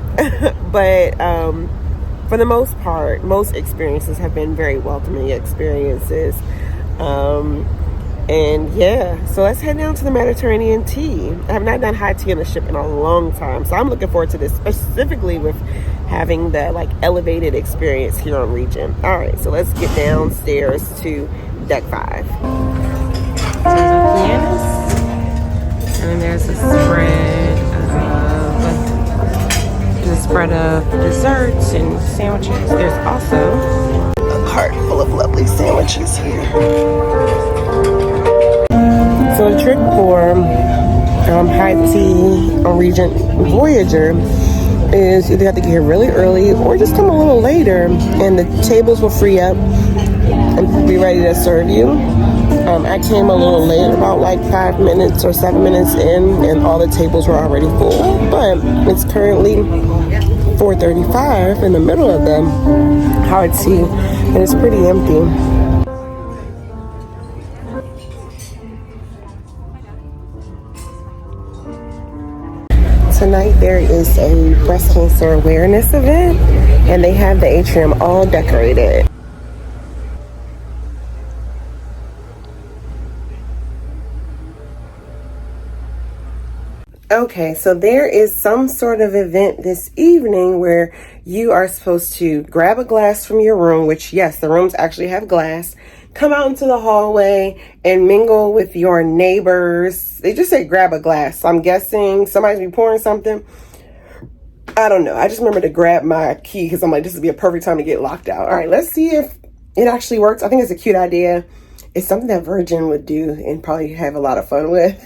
But for the most part, most experiences have been very welcoming experiences. And yeah, so let's head down to the Mediterranean tea. I have not done high tea on the ship in a long time, so I'm looking forward to this, specifically with having the like elevated experience here on Regent. All right, so let's get downstairs to deck 5. So there's a pianist, and then there's a spread of desserts and sandwiches. There's also a cart full of lovely sandwiches here. So the trick for high tea on Regent Voyager is either have to get here really early or just come a little later, and the tables will free up and be ready to serve you. I came a little late, about like 5 minutes or 7 minutes in, and all the tables were already full. But it's currently 4:35 in the middle of the high tea, and it's pretty empty. Tonight there is a breast cancer awareness event, and they have the atrium all decorated. Okay, so there is some sort of event this evening where you are supposed to grab a glass from your room, which yes, the rooms actually have glass, come out into the hallway and mingle with your neighbors. They just say grab a glass. So I'm guessing somebody's be pouring something. I don't know. I just remember to grab my key because I'm like, this would be a perfect time to get locked out. All right, let's see if it actually works. I think it's a cute idea. It's something that Virgin would do and probably have a lot of fun with.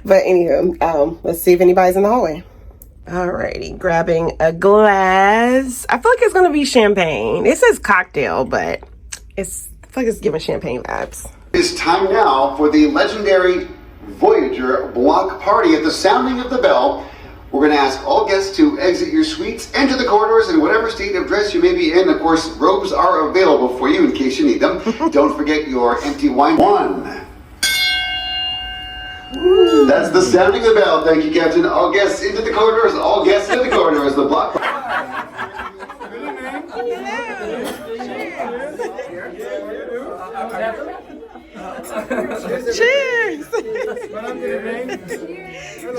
But anywho, let's see if anybody's in the hallway. Alrighty, grabbing a glass. I feel like it's gonna be champagne. It says cocktail, but I feel like it's giving champagne vibes. It's time now for the legendary Voyager block party. At the sounding of the bell, we're going to ask all guests to exit your suites, enter the corridors in whatever state of dress you may be in. Of course, robes are available for you in case you need them. Don't forget your empty wine. 1. That's the sounding of the bell. Thank you, Captain. All guests into the corridors. All guests into the corridors. The block. Cheers!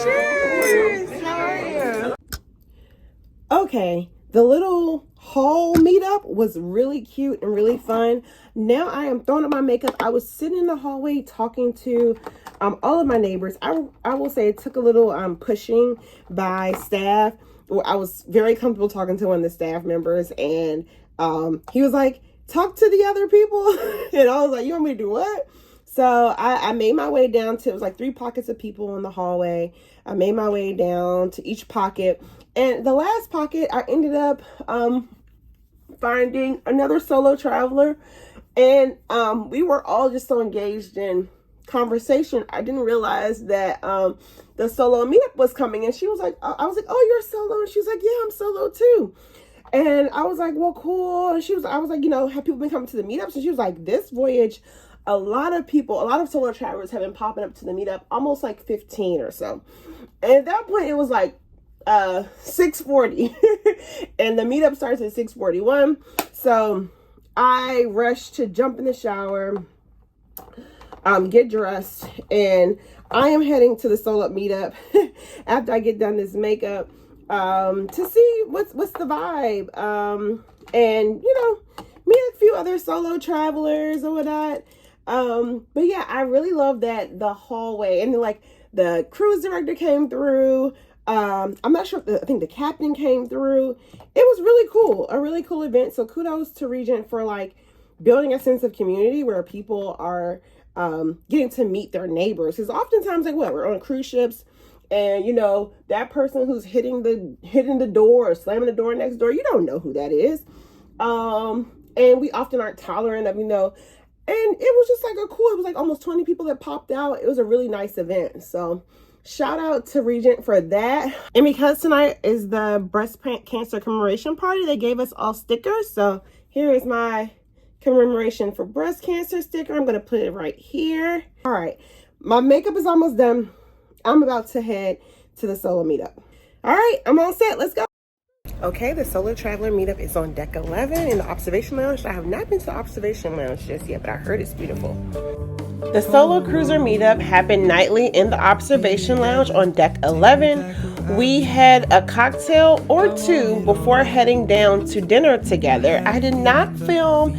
Cheers! How are you? Okay, the little hall meetup was really cute and really fun. Now I am throwing up my makeup. I was sitting in the hallway talking to all of my neighbors. I will say it took a little pushing by staff. I was very comfortable talking to one of the staff members, and he was like, talk to the other people. And I was like, you want me to do what? So I made my way down to, it was like 3 pockets of people in the hallway. I made my way down to each pocket. And the last pocket, I ended up finding another solo traveler. And we were all just so engaged in conversation. I didn't realize that the solo meetup was coming. And she was like, I was like, oh, you're solo? And she was like, yeah, I'm solo too. And I was like, well, cool. And I was like, you know, have people been coming to the meetups? And she was like, this voyage, a lot of solo travelers have been popping up to the meetup, almost like 15 or so. And at that point, it was like 6:40 and the meetup starts at 6:41. So I rushed to jump in the shower, get dressed, and I am heading to the solo meetup after I get done this makeup to see what's the vibe, and you know, meet a few other solo travelers or whatnot. But yeah, I really love that the hallway, and then like the cruise director came through. I'm not sure, I think the captain came through. It was really cool, a really cool event. So kudos to Regent for like building a sense of community where people are getting to meet their neighbors. Because oftentimes, like we're on cruise ships, and you know, that person who's hitting the door or slamming the door next door, you don't know who that is. And we often aren't tolerant of, you know, And it was just like it was like almost 20 people that popped out. It was a really nice event. So shout out to Regent for that. And because tonight is the breast cancer commemoration party, they gave us all stickers. So here is my commemoration for breast cancer sticker. I'm going to put it right here. All right. My makeup is almost done. I'm about to head to the solo meetup. All right. I'm all set. Let's go. Okay, the Solo Traveler meetup is on deck 11 in the observation lounge. I have not been to the observation lounge just yet, but I heard it's beautiful. The Solo Cruiser meetup happened nightly in the observation lounge on deck 11. We had a cocktail or two before heading down to dinner together. I did not film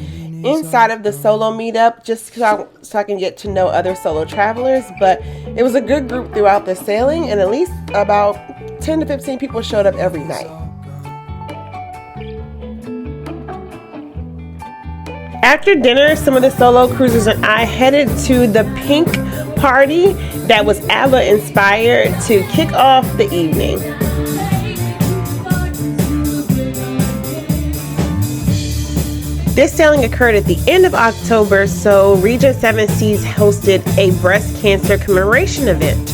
inside of the solo meetup just so I can get to know other solo travelers, but it was a good group throughout the sailing, and at least about 10 to 15 people showed up every night. After dinner, some of the solo cruisers and I headed to the pink party that was ABBA inspired to kick off the evening. This sailing occurred at the end of October, so Regent Seven Seas hosted a breast cancer commemoration event.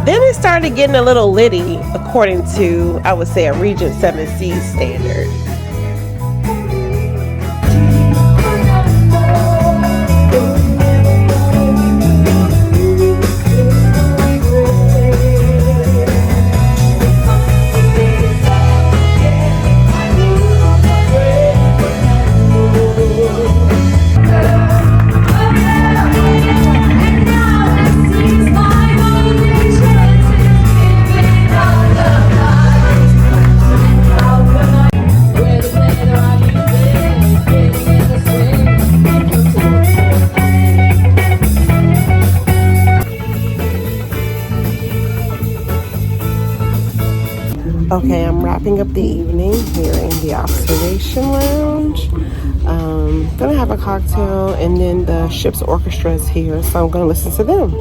Then it started getting a little litty, according to, I would say, a Regent Seven Seas standard. Okay, I'm wrapping up the evening here in the observation lounge. Gonna have a cocktail, and then the ship's orchestra is here, so I'm gonna listen to them.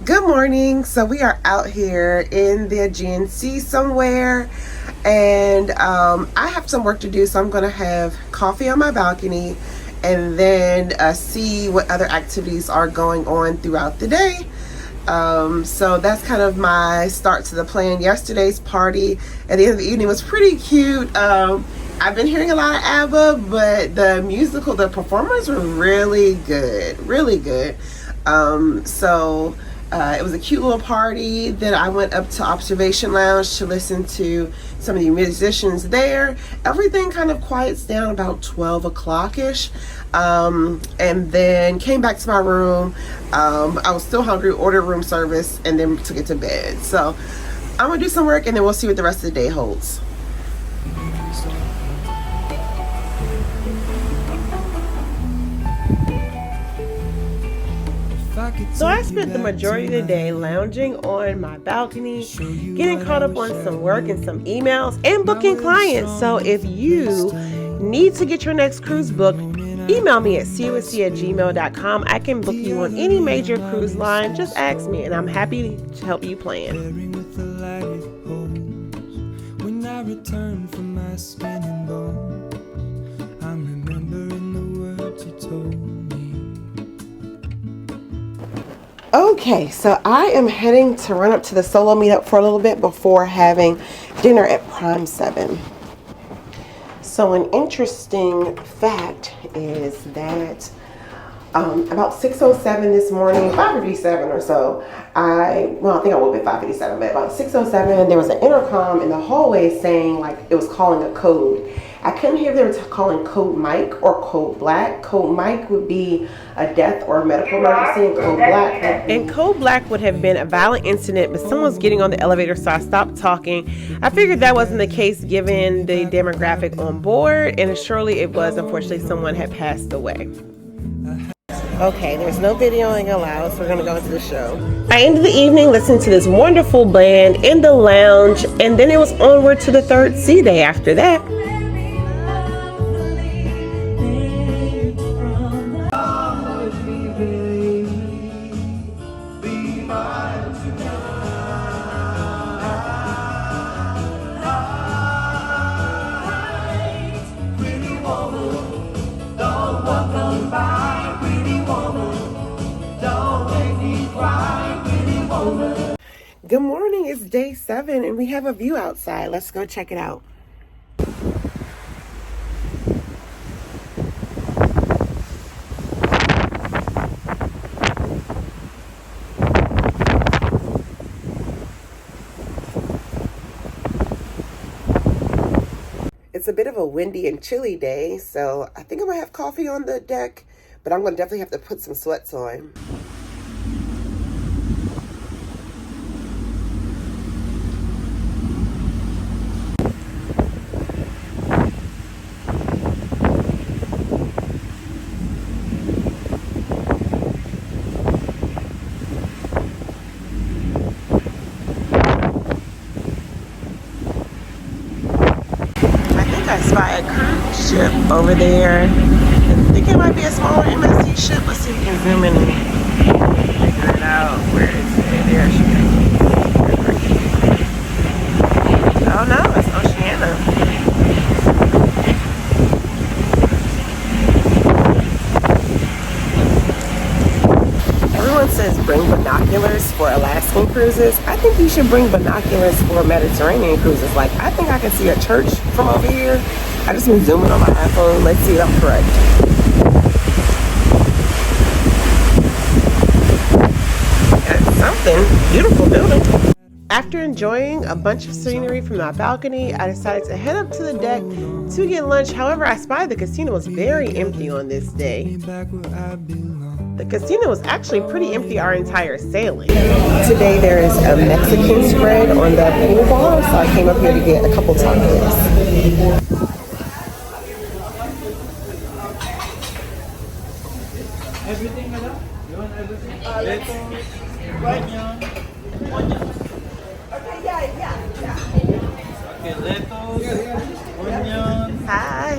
Good morning. So we are out here in the Aegean Sea somewhere, and I have some work to do, so I'm gonna have coffee on my balcony and then see what other activities are going on throughout the day. So that's kind of my start to the plan. Yesterday's party at the end of the evening was pretty cute. I've been hearing a lot of ABBA, but the performers were really good, really good. It was a cute little party. Then I went up to Observation Lounge to listen to some of the musicians there. Everything kind of quiets down about 12 o'clock-ish. And then came back to my room. I was still hungry, ordered room service, and then took it to bed. So I'm gonna do some work, and then we'll see what the rest of the day holds. So I spent the majority of the day lounging on my balcony, getting caught up on some work and some emails, and booking clients. So if you need to get your next cruise booked, email me at cusc@gmail.com. I can book you on any major cruise line. Just ask me and I'm happy to help you plan. When I return from my skin and bone, I'm remembering the words you told me. Okay, so I am heading to run up to the solo meetup for a little bit before having dinner at Prime 7. So an interesting fact is that about 6:07 this morning, 5:57 or so, I think I woke up at 5:57, but about 6:07, there was an intercom in the hallway saying like it was calling a code. I couldn't hear if they were calling code Mike or code Black. Code Mike would be a death or a medical emergency, and code black would have been a violent incident, but someone was getting on the elevator, so I stopped talking. I figured that wasn't the case given the demographic on board, and surely it was. Unfortunately, someone had passed away. Okay, there's no videoing allowed, so we're gonna go into the show. I ended the evening listening to this wonderful band in the lounge, and then it was onward to the third sea day after that. Good morning, it's day 7 and we have a view outside. Let's go check it out. It's a bit of a windy and chilly day, so I think I might have coffee on the deck, but I'm gonna definitely have to put some sweats on. I spy a cruise ship over there. I think it might be a smaller MSC ship. Let's see if we can zoom in and figure it out. Where is it? There she is. Oh no, it's Oceana. Everyone says bring binoculars for Alaskan cruises. I think you should bring binoculars for Mediterranean cruises. Like, I think I can see a church from over here. I just been zooming on my iPhone. Let's see if I'm correct. That's something. Beautiful building. After enjoying a bunch of scenery from my balcony, I decided to head up to the deck to get lunch. However, I spied the casino was very empty on this day. The casino was actually pretty empty our entire sailing. Today there is a Mexican spread on the pool bar, so I came up here to get a couple tacos. Everything, madam? You want everything? Lettuce, onion. Okay, yeah. Okay, lettuce, onion. Hi.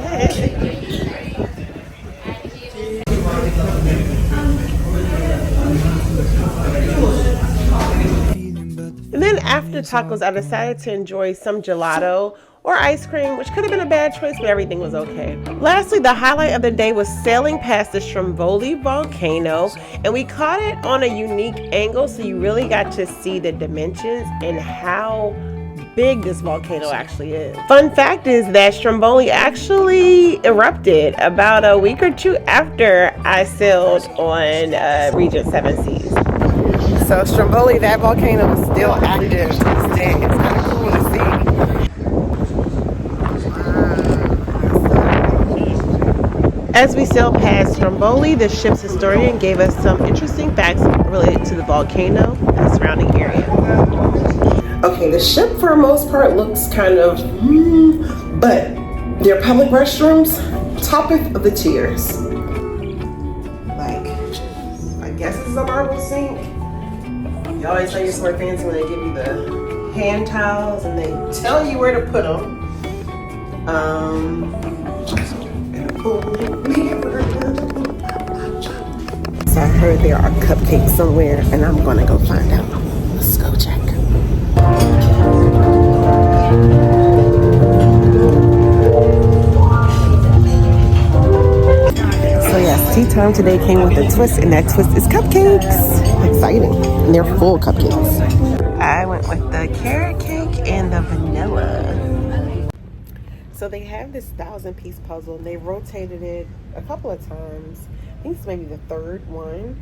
And then after tacos, I decided to enjoy some gelato or ice cream, which could have been a bad choice, but everything was okay. Lastly, the highlight of the day was sailing past the Stromboli volcano, and we caught it on a unique angle, so you really got to see the dimensions and how big this volcano actually is. Fun fact is that Stromboli actually erupted about a week or two after I sailed on Regent Seven Seas. So Stromboli, that volcano is still active to this day. It's kind of cool to see. As we sailed past Stromboli, the ship's historian gave us some interesting facts related to the volcano and the surrounding area. Okay, the ship for the most part looks kind of, but their public restrooms, topic of the tiers. Like, I guess is a marble sink. You always say you're smart fancy when they give you the hand towels and they tell you where to put them. So I heard there are cupcakes somewhere, and I'm gonna go find out. Let's go check. So yes, tea time today came with a twist, and that twist is cupcakes. Exciting. And they're full cupcakes. I went with the carrot cake and the vanilla. So they have this 1,000-piece puzzle, and they rotated it a couple of times. I think it's maybe the third one.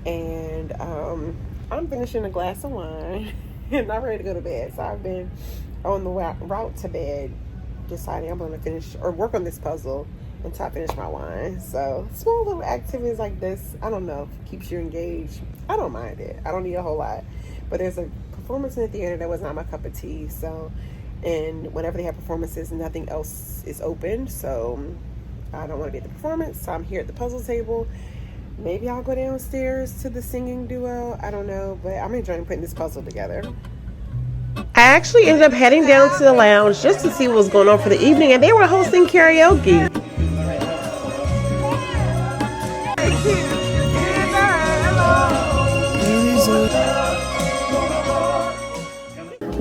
And I'm finishing a glass of wine, and I'm ready to go to bed. So I've been on the route to bed, deciding I'm going to finish or work on this puzzle until I finish my wine. So small little activities like this, I don't know, keeps you engaged. I don't mind it. I don't need a whole lot. But there's a performance in the theater that was not my cup of tea. So, and whenever they have performances, nothing else is open. So I don't want to be at the performance. So I'm here at the puzzle table. Maybe I'll go downstairs to the singing duo. I don't know, but I'm enjoying putting this puzzle together. I actually ended up heading down to the lounge just to see what was going on for the evening, and they were hosting karaoke.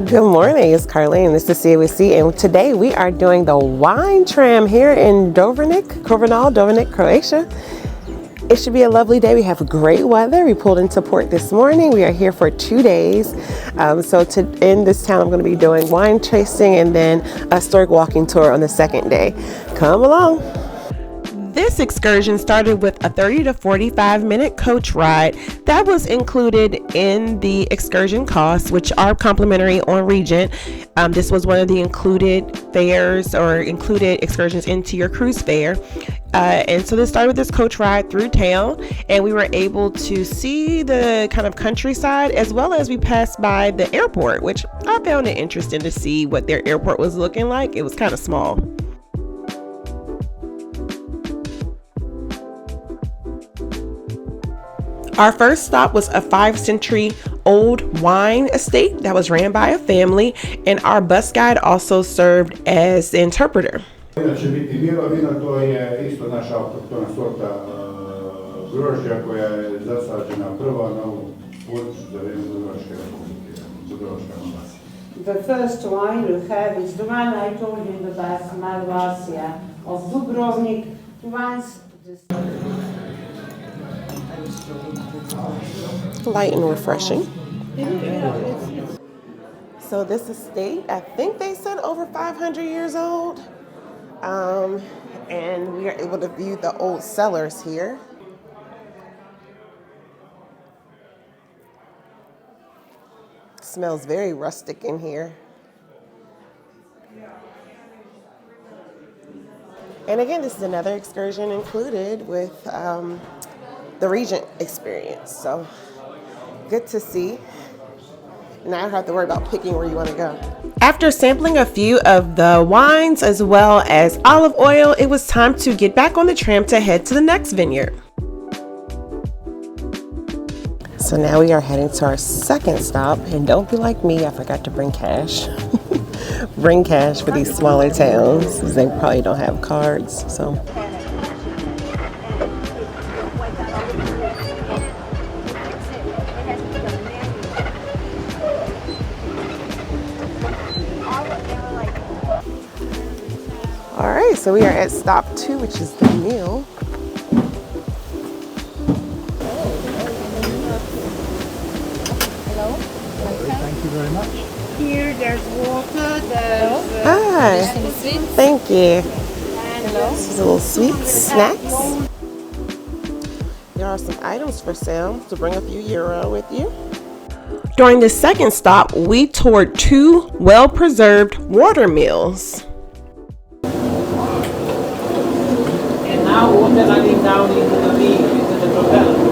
Good morning, it's Carlene. This is CABC, and today we are doing the wine tram here in Dubrovnik, Croatia. It should be a lovely day. We have great weather. We pulled into port this morning. We are here for 2 days. So in this town, I'm going to be doing wine tasting and then a historic walking tour on the second day. Come along. This excursion started with a 30 to 45 minute coach ride that was included in the excursion costs, which are complimentary on Regent. This was one of the included fares or included excursions into your cruise fare. And so this started with this coach ride through town, and we were able to see the kind of countryside as well as we passed by the airport, which I found it interesting to see what their airport was looking like. It was kind of small. Our first stop was a 5-century-old wine estate that was ran by a family, and our bus guide also served as the interpreter. Inače biti Milo vino, to je isto naša autohtona sorta grožđa koja je zasađena prva na ovu području za vrijeme Dubrovačke republike, Dubrovačka Malvasija. The first wine we have is the one I told you in the past, Malvasia of Dubrovnik. Light and refreshing. So this estate, I think they said over 500 years old. And we are able to view the old cellars here. Smells very rustic in here. And again, this is another excursion included with the Regent experience. So good to see. Now I don't have to worry about picking where you want to go. After sampling a few of the wines as well as olive oil, it was time to get back on the tram to head to the next vineyard. So now we are heading to our second stop, and don't be like me, I forgot to bring cash. Bring cash for these smaller towns, because they probably don't have cards, so. All right, so we are at stop 2, which is the meal. Hello. Thank you very much. Here there's water, there's Hi, thank you. hello. This is a little sweet snacks. There are some items for sale, so bring a few euro with you. During the second stop, we toured 2 well-preserved water mills. And now water running down into the mill, into the propeller.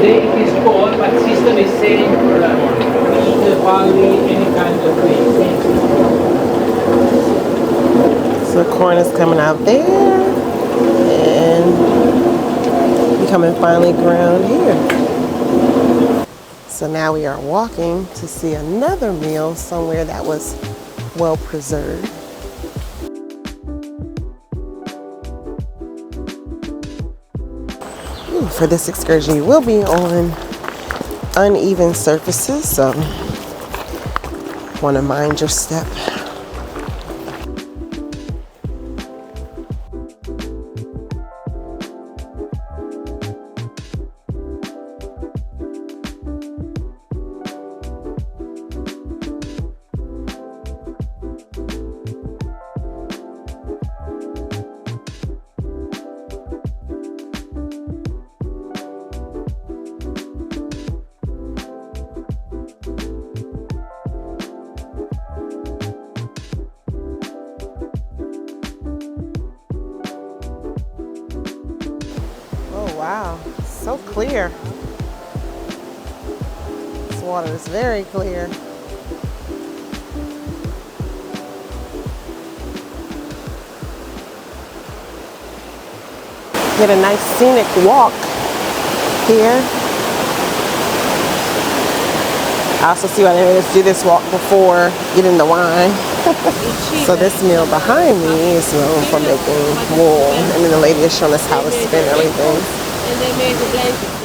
Today it is cold, but system is saying for heat, barley, any kind of thing. So corn is coming out there and becoming finely ground here. So now we are walking to see another meal somewhere that was well preserved. For this excursion, you will be on uneven surfaces, so want to mind your step. Wow, so clear. This water is very clear. Get a nice scenic walk here. I also see why they made us do this walk before getting the wine. So this mill behind me is known for making wool, and then the lady is showing us how to spin everything. And they made the blankets.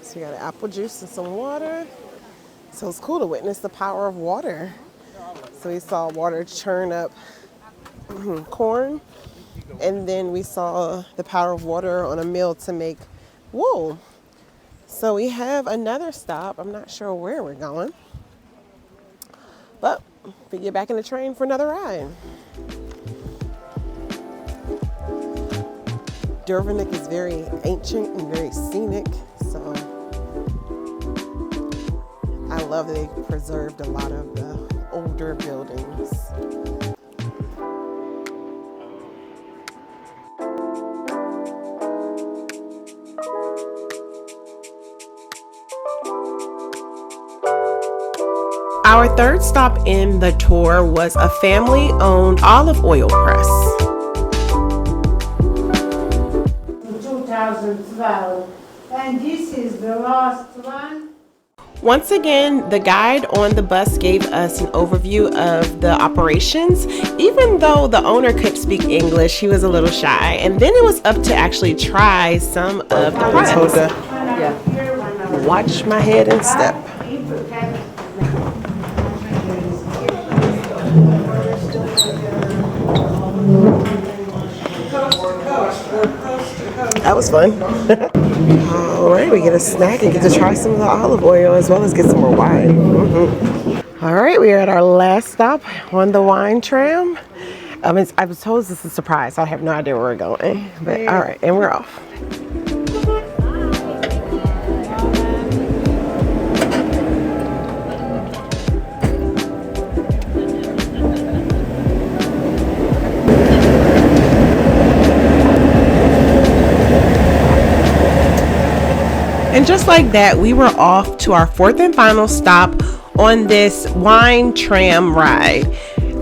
So you got apple juice and some water. So it's cool to witness the power of water. So we saw water churn up corn, and then we saw the power of water on a mill to make wool. So we have another stop. I'm not sure where we're going, but we get back in the train for another ride. Dubrovnik is very ancient and very scenic, so I love that they preserved a lot of the older buildings. Our third stop in the tour was a family-owned olive oil press. 2012, and this is the last one. Once again, the guide on the bus gave us an overview of the operations. Even though the owner could speak English, he was a little shy. And then it was up to actually try some of the products. Yeah. Watch my head and step. That was fun. All right, we get a snack and get to try some of the olive oil as well as get some more wine. All right, we are at our last stop on the wine tram. I was told this is a surprise, so I have no idea where we're going. But all right, and we're off. And just like that, we were off to our fourth and final stop on this wine tram ride.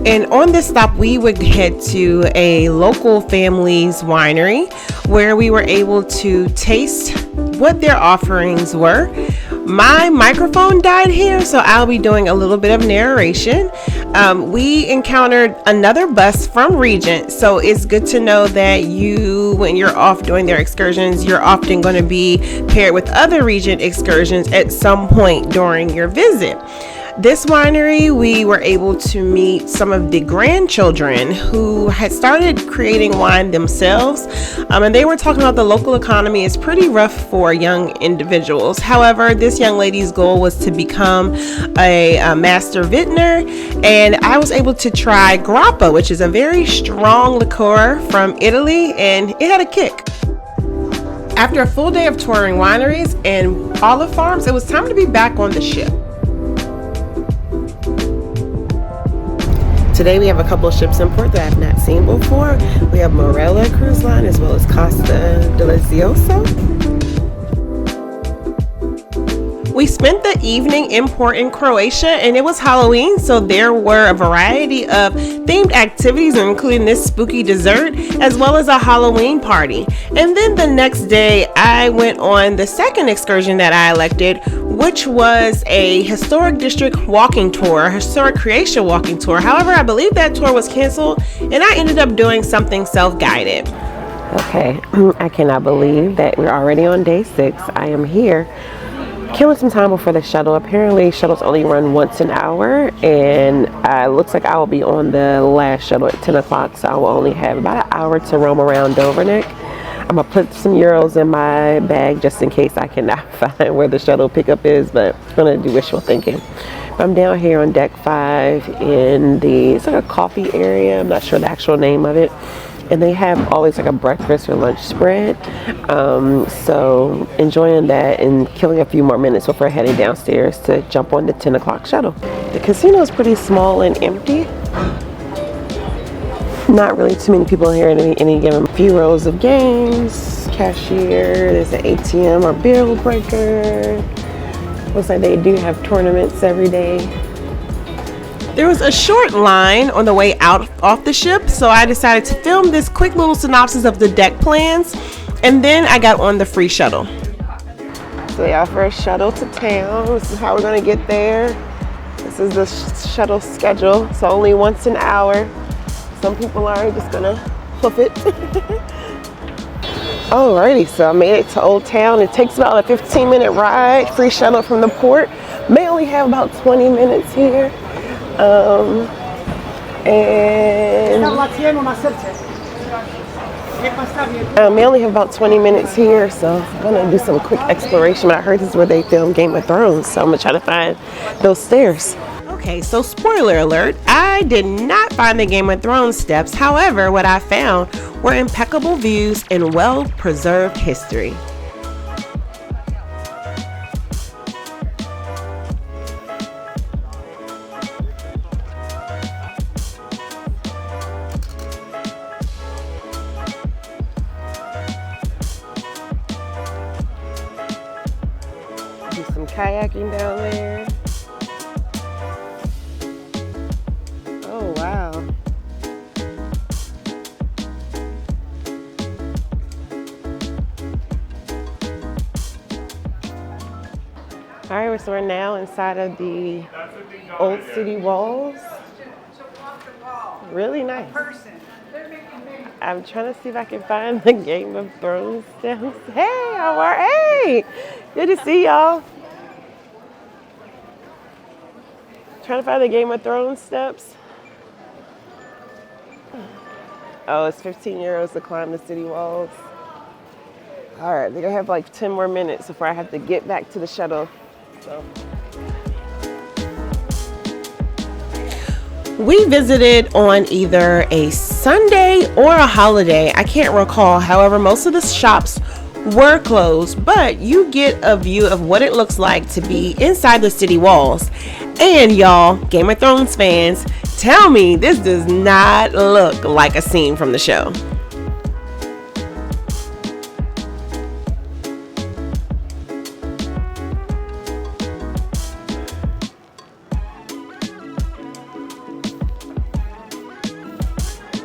And on this stop, we would head to a local family's winery where we were able to taste what their offerings were. My microphone died here, so I'll be doing a little bit of narration. We encountered another bus from Regent, so it's good to know that when you're off doing their excursions, you're often going to be paired with other Regent excursions at some point during your visit. This winery, we were able to meet some of the grandchildren who had started creating wine themselves, and they were talking about the local economy is pretty rough for young individuals. However, this young lady's goal was to become a master vintner, and I was able to try grappa, which is a very strong liqueur from Italy, and it had a kick. After a full day of touring wineries and olive farms, it was time to be back on the ship. Today we have a couple of ships in port that I've not seen before. We have Morella Cruise Line as well as Costa Delizioso. We spent the evening in port in Croatia, and it was Halloween, so there were a variety of themed activities, including this spooky dessert, as well as a Halloween party. And then the next day, I went on the second excursion that I elected, which was a historic district walking tour, historic Croatia walking tour. However, I believe that tour was canceled, and I ended up doing something self-guided. Okay, I cannot believe that we're already on day 6. I am here, killing some time before the shuttle. Apparently shuttles only run once an hour, and it looks like I will be on the last shuttle at 10 o'clock, so I will only have about an hour to roam around Dubrovnik. I'm gonna put some euros in my bag just in case I cannot find where the shuttle pickup is, but I'm gonna do wishful thinking. I'm down here on deck 5 in it's like a coffee area. I'm not sure the actual name of it. And they have always like a breakfast or lunch spread. So enjoying that and killing a few more minutes before heading downstairs to jump on the 10 o'clock shuttle. The casino is pretty small and empty. Not really too many people here at any given. A few rows of games, cashier, there's an ATM or bill breaker. Looks like they do have tournaments every day. There was a short line on the way out off the ship, so I decided to film this quick little synopsis of the deck plans, and then I got on the free shuttle. So they offer a shuttle to town. This is how we're gonna get there. This is the shuttle schedule, so only once an hour. Some people are just gonna hoof it. Alrighty, so I made it to Old Town. It takes about a 15-minute ride, free shuttle from the port. May only have about 20 minutes here. May only have about 20 minutes here, so I'm gonna do some quick exploration. But I heard this is where they film Game of Thrones, so I'm gonna try to find those stairs. Okay, so spoiler alert, I did not find the Game of Thrones steps. However, what I found were impeccable views and well-preserved history. Do some kayaking down there. Oh, wow. All right, so we're now inside of the old city walls. Really nice. I'm trying to see if I can find the Game of Thrones steps. Hey, how are you? Hey, good to see y'all. Trying to find the Game of Thrones steps. Oh, it's 15 euros to climb the city walls. All right, they're gonna have like 10 more minutes before I have to get back to the shuttle. So. We visited on either a Sunday or a holiday. I can't recall. However, most of the shops were closed, but you get a view of what it looks like to be inside the city walls. And y'all, Game of Thrones fans, tell me this does not look like a scene from the show.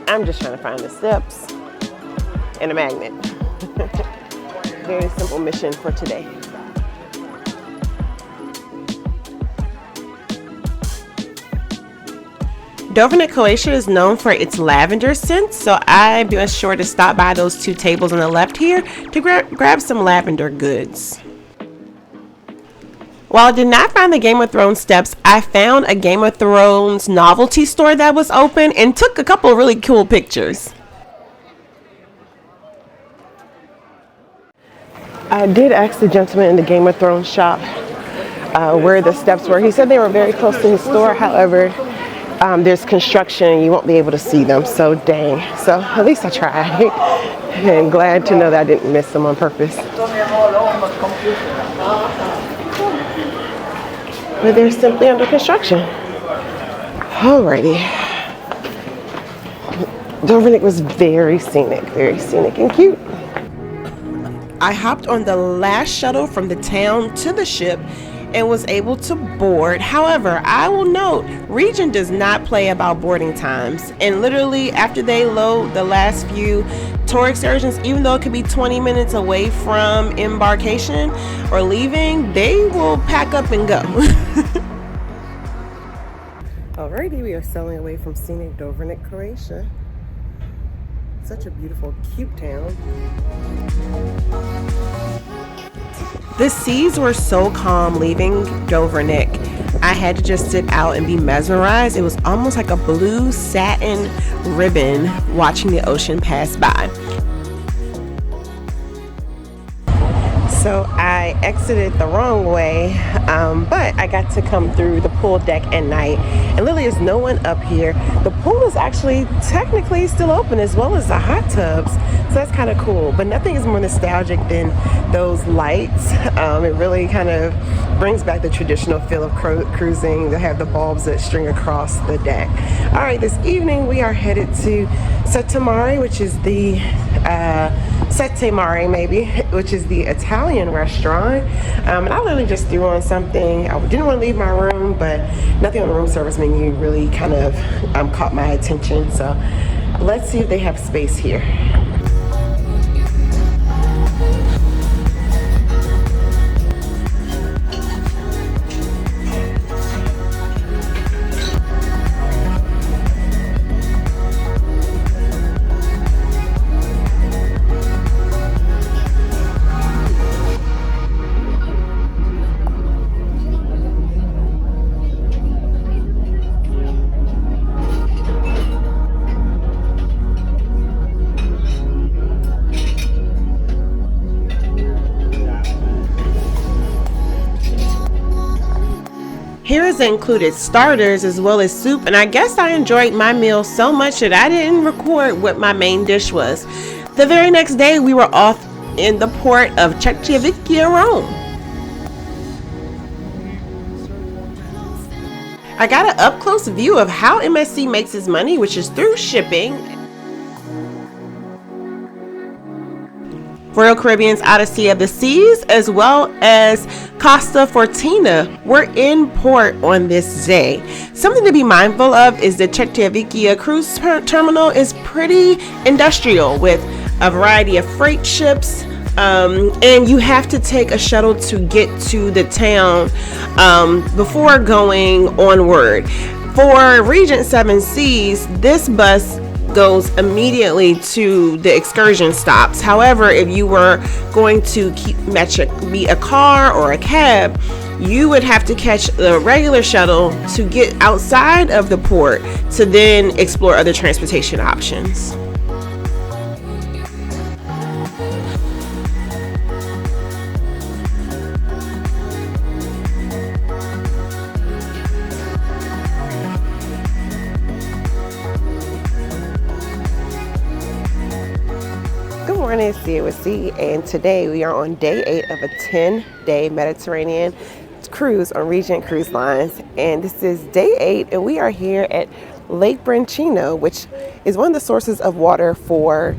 I'm just trying to find the steps and a magnet. Very simple mission for today. Dubrovnik, Croatia is known for its lavender scent, so I be sure to stop by those two tables on the left here to grab some lavender goods. While I did not find the Game of Thrones steps, I found a Game of Thrones novelty store that was open and took a couple of really cool pictures. I did ask the gentleman in the Game of Thrones shop where the steps were. He said they were very close to his store. However, there's construction and you won't be able to see them. So dang. So at least I tried. And glad to know that I didn't miss them on purpose. But they're simply under construction. Alrighty. Dubrovnik was very scenic and cute. I hopped on the last shuttle from the town to the ship and was able to board. However, I will note, Regent does not play about boarding times. And literally after they load the last few tour excursions, even though it could be 20 minutes away from embarkation or leaving, they will pack up and go. Alrighty, we are sailing away from scenic Dubrovnik, Croatia. Such a beautiful, cute town. The seas were so calm leaving Dubrovnik. I had to just sit out and be mesmerized. It was almost like a blue satin ribbon watching the ocean pass by. So I exited the wrong way, but I got to come through the pool deck at night, and literally there's no one up here. The pool is actually technically still open, as well as the hot tubs, so that's kind of cool. But nothing is more nostalgic than those lights. It really kind of brings back the traditional feel of cruising, to have the bulbs that string across the deck. All right, this evening we are headed to Settimari, which is the Sette Mare maybe, which is the Italian restaurant. And I literally just threw on something. I didn't want to leave my room, but nothing on the room service menu really kind of caught my attention. So let's see if they have space here. Here is included starters as well as soup, and I guess I enjoyed my meal so much that I didn't record what my main dish was. The very next day we were off in the port of Cecchia, Rome. I got an up-close view of how MSC makes its money, which is through shipping. Royal Caribbean's Odyssey of the Seas, as well as Costa Fortuna, were in port on this day. Something to be mindful of is the Cecchia cruise terminal is pretty industrial with a variety of freight ships, and you have to take a shuttle to get to the town before going onward. For Regent Seven Seas, this bus goes immediately to the excursion stops. However, if you were going to meet a car or a cab, you would have to catch the regular shuttle to get outside of the port to then explore other transportation options. It's Sia with C, and today we are on day 8 of a 10-day Mediterranean cruise on Regent Cruise Lines, and this is day 8, and we are here at Lake Brancino, which is one of the sources of water for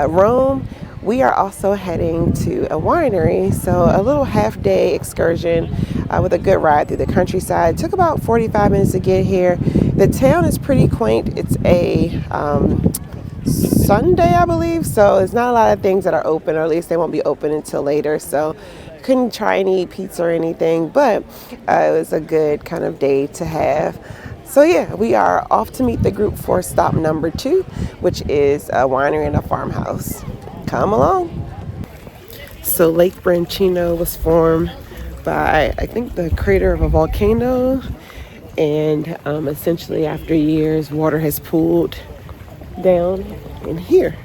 Rome. We are also heading to a winery, so a little half-day excursion with a good ride through the countryside. It took about 45 minutes to get here. The town is pretty quaint. It's a Sunday, I believe, so it's not a lot of things that are open, or at least they won't be open until later, so couldn't try and eat pizza or anything, but it was a good kind of day to have. So yeah, we are off to meet the group for stop number 2, which is a winery and a farmhouse. Come along. So Lake Brancino was formed by, I think, the crater of a volcano, and essentially after years, water has pooled down in here.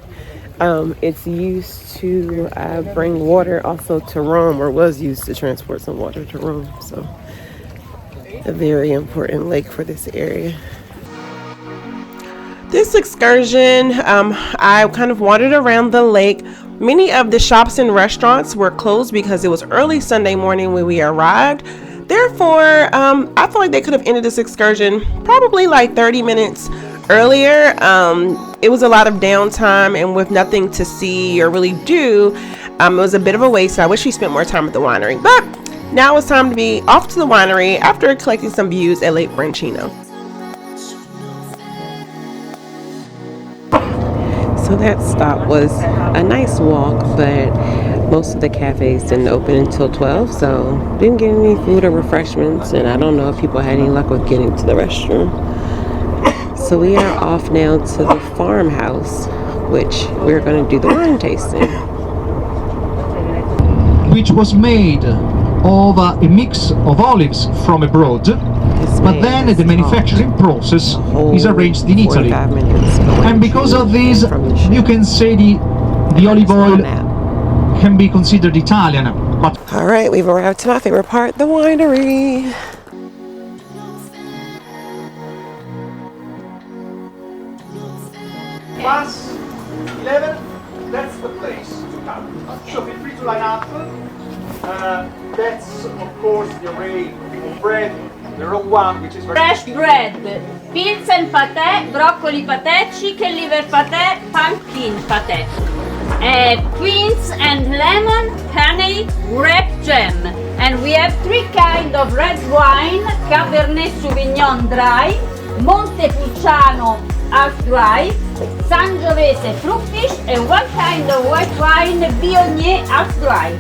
It's used to bring water also to Rome, or was used to transport some water to Rome. So a very important lake for this area. This excursion, I kind of wandered around the lake. Many of the shops and restaurants were closed because it was early Sunday morning when we arrived. Therefore, I feel like they could have ended this excursion probably like 30 minutes earlier. It was a lot of downtime, and with nothing to see or really do, it was a bit of a waste. I wish we spent more time at the winery, but now it's time to be off to the winery after collecting some views at Lake Brancino. So that stop was a nice walk, but most of the cafes didn't open until 12, so didn't get any food or refreshments, and I don't know if people had any luck with getting to the restroom. So we are off now to the farmhouse, which we're going to do the wine tasting. Which was made of a mix of olives from abroad, but then the manufacturing process is arranged in Italy. And because of this, you can say the olive oil can be considered Italian. But all right, we've arrived to my favorite part, the winery. Bus 11, that's the place to come. So feel free to line up. That's, of course, the array of bread, the raw one, which is very fresh bread, Pilsen pâté, broccoli pâté, chicken liver pâté, pumpkin pâté, quince and lemon, honey, grape jam. And we have 3 kinds of red wine: Cabernet Sauvignon dry, Montepulciano half dry, Sangiovese fruit fish, and 1 kind of white wine, Viognier half dry.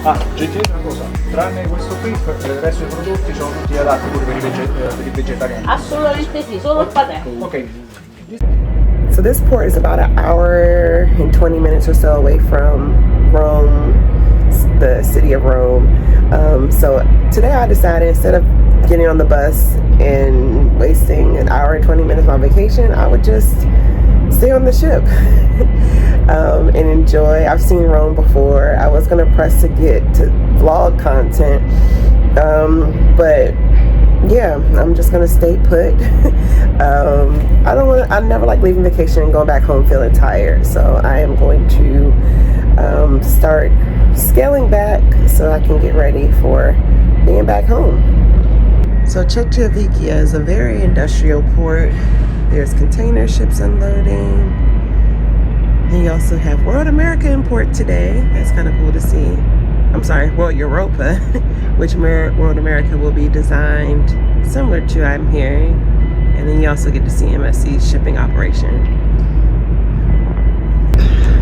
Ah, gentile una cosa, tranne questo qui, perché il resto dei prodotti sono tutti adatti pure per i vegetariani. Assolutamente sì, solo il patè. Ok. So this port is about an hour and 20 minutes or so away from Rome, the city of Rome. So today I decided, instead of getting on the bus and wasting an hour and 20 minutes on vacation, I would just stay on the ship and enjoy. I've seen Rome before. I was gonna press to get to vlog content, but yeah, I'm just gonna stay put. I never like leaving vacation and going back home feeling tired, so I am going to start scaling back so I can get ready for being back home. So Cecchia is a very industrial port. There's container ships unloading. And you also have World America in port today. That's kind of cool to see. I'm sorry, World Europa, which World America will be designed similar to, I'm hearing. And then you also get to see MSC's shipping operation.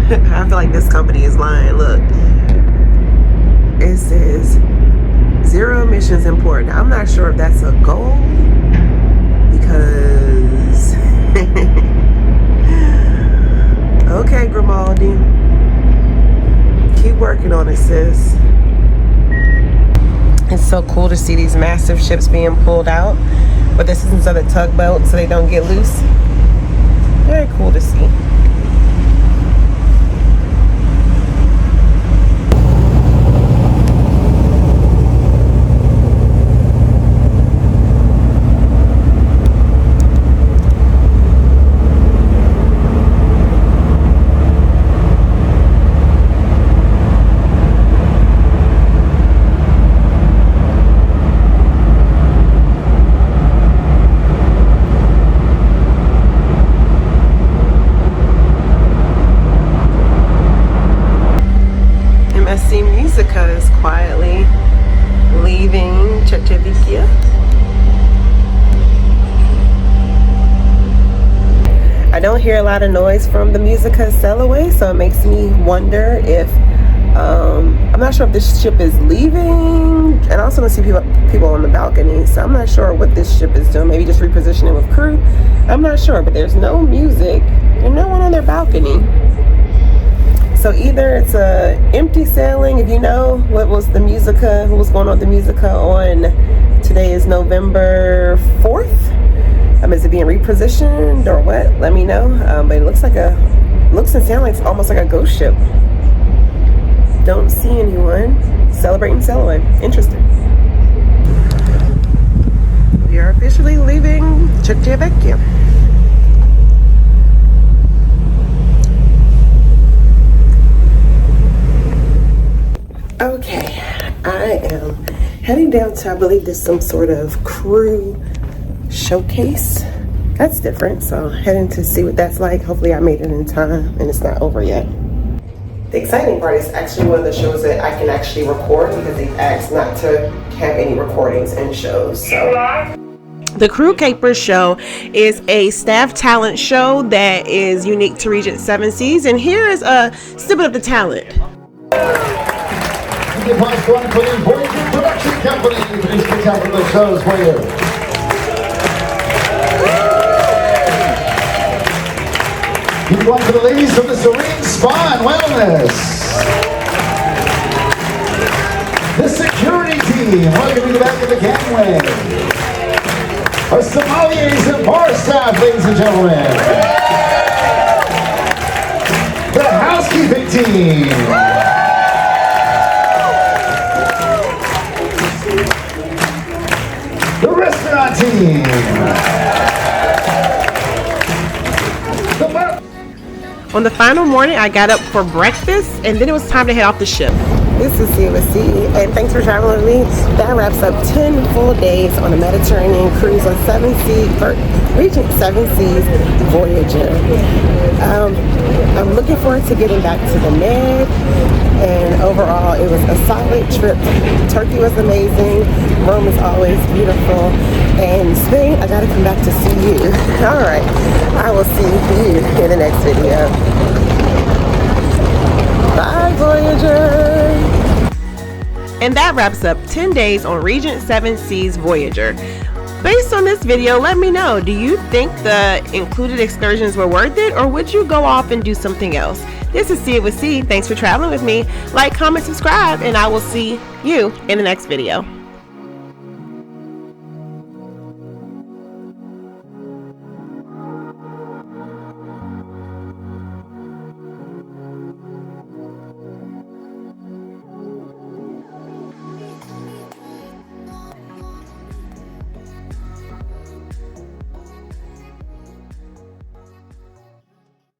I feel like this company is lying. Look, it says 0 emissions in port. Now, I'm not sure if that's a goal, because okay, Grimaldi, keep working on it, sis. It's so cool to see these massive ships being pulled out with the assistance of the tugboat so they don't get loose. Very cool to see. Is quietly leaving Cecchia. I don't hear a lot of noise from the Musica sailaway, so it makes me wonder if I'm not sure if this ship is leaving, and I also don't see people on the balcony, so I'm not sure what this ship is doing. Maybe just repositioning with crew. I'm not sure, but there's no music and no one on their balcony. So either it's a empty sailing, if you know what was the Musica, what was going on with the Musica on, today is November 4th. Is it being repositioned or what? Let me know. But it looks and sounds like it's almost like a ghost ship. Don't see anyone celebrating sailing. Interesting. We are officially leaving Civitavecchia. Okay, I am heading down to, I believe there's some sort of crew showcase. That's different, so heading to see what that's like. Hopefully I made it in time and it's not over yet. The exciting part is actually one of the shows that I can actually record, because they asked not to have any recordings in shows. So the Crew Capers show is a staff talent show that is unique to Regent Seven Seas, and here is a snippet of the talent. The applause for the Voyager production company. Please put down for the shows for you. Keep one for the ladies from the Serene Spa and Wellness. The security team, welcome to the back of the gangway. Our sommeliers and bar staff, ladies and gentlemen. The housekeeping team. The restaurant team. On the final morning, I got up for breakfast, and then it was time to head off the ship. This is CWC, and thanks for traveling with me. That wraps up 10 full days on a Mediterranean cruise on Regent Seven Seas Voyager. I'm looking forward to getting back to the Med, and overall it was a solid trip. Turkey was amazing, Rome is always beautiful, and Spain, I gotta come back to see you. Alright, I will see you in the next video. Bye, Voyager! And that wraps up 10 days on Regent Seven Seas Voyager. Based on this video, let me know, do you think the included excursions were worth it, or would you go off and do something else? This is See It With C. Thanks for traveling with me. Like, comment, subscribe, and I will see you in the next video.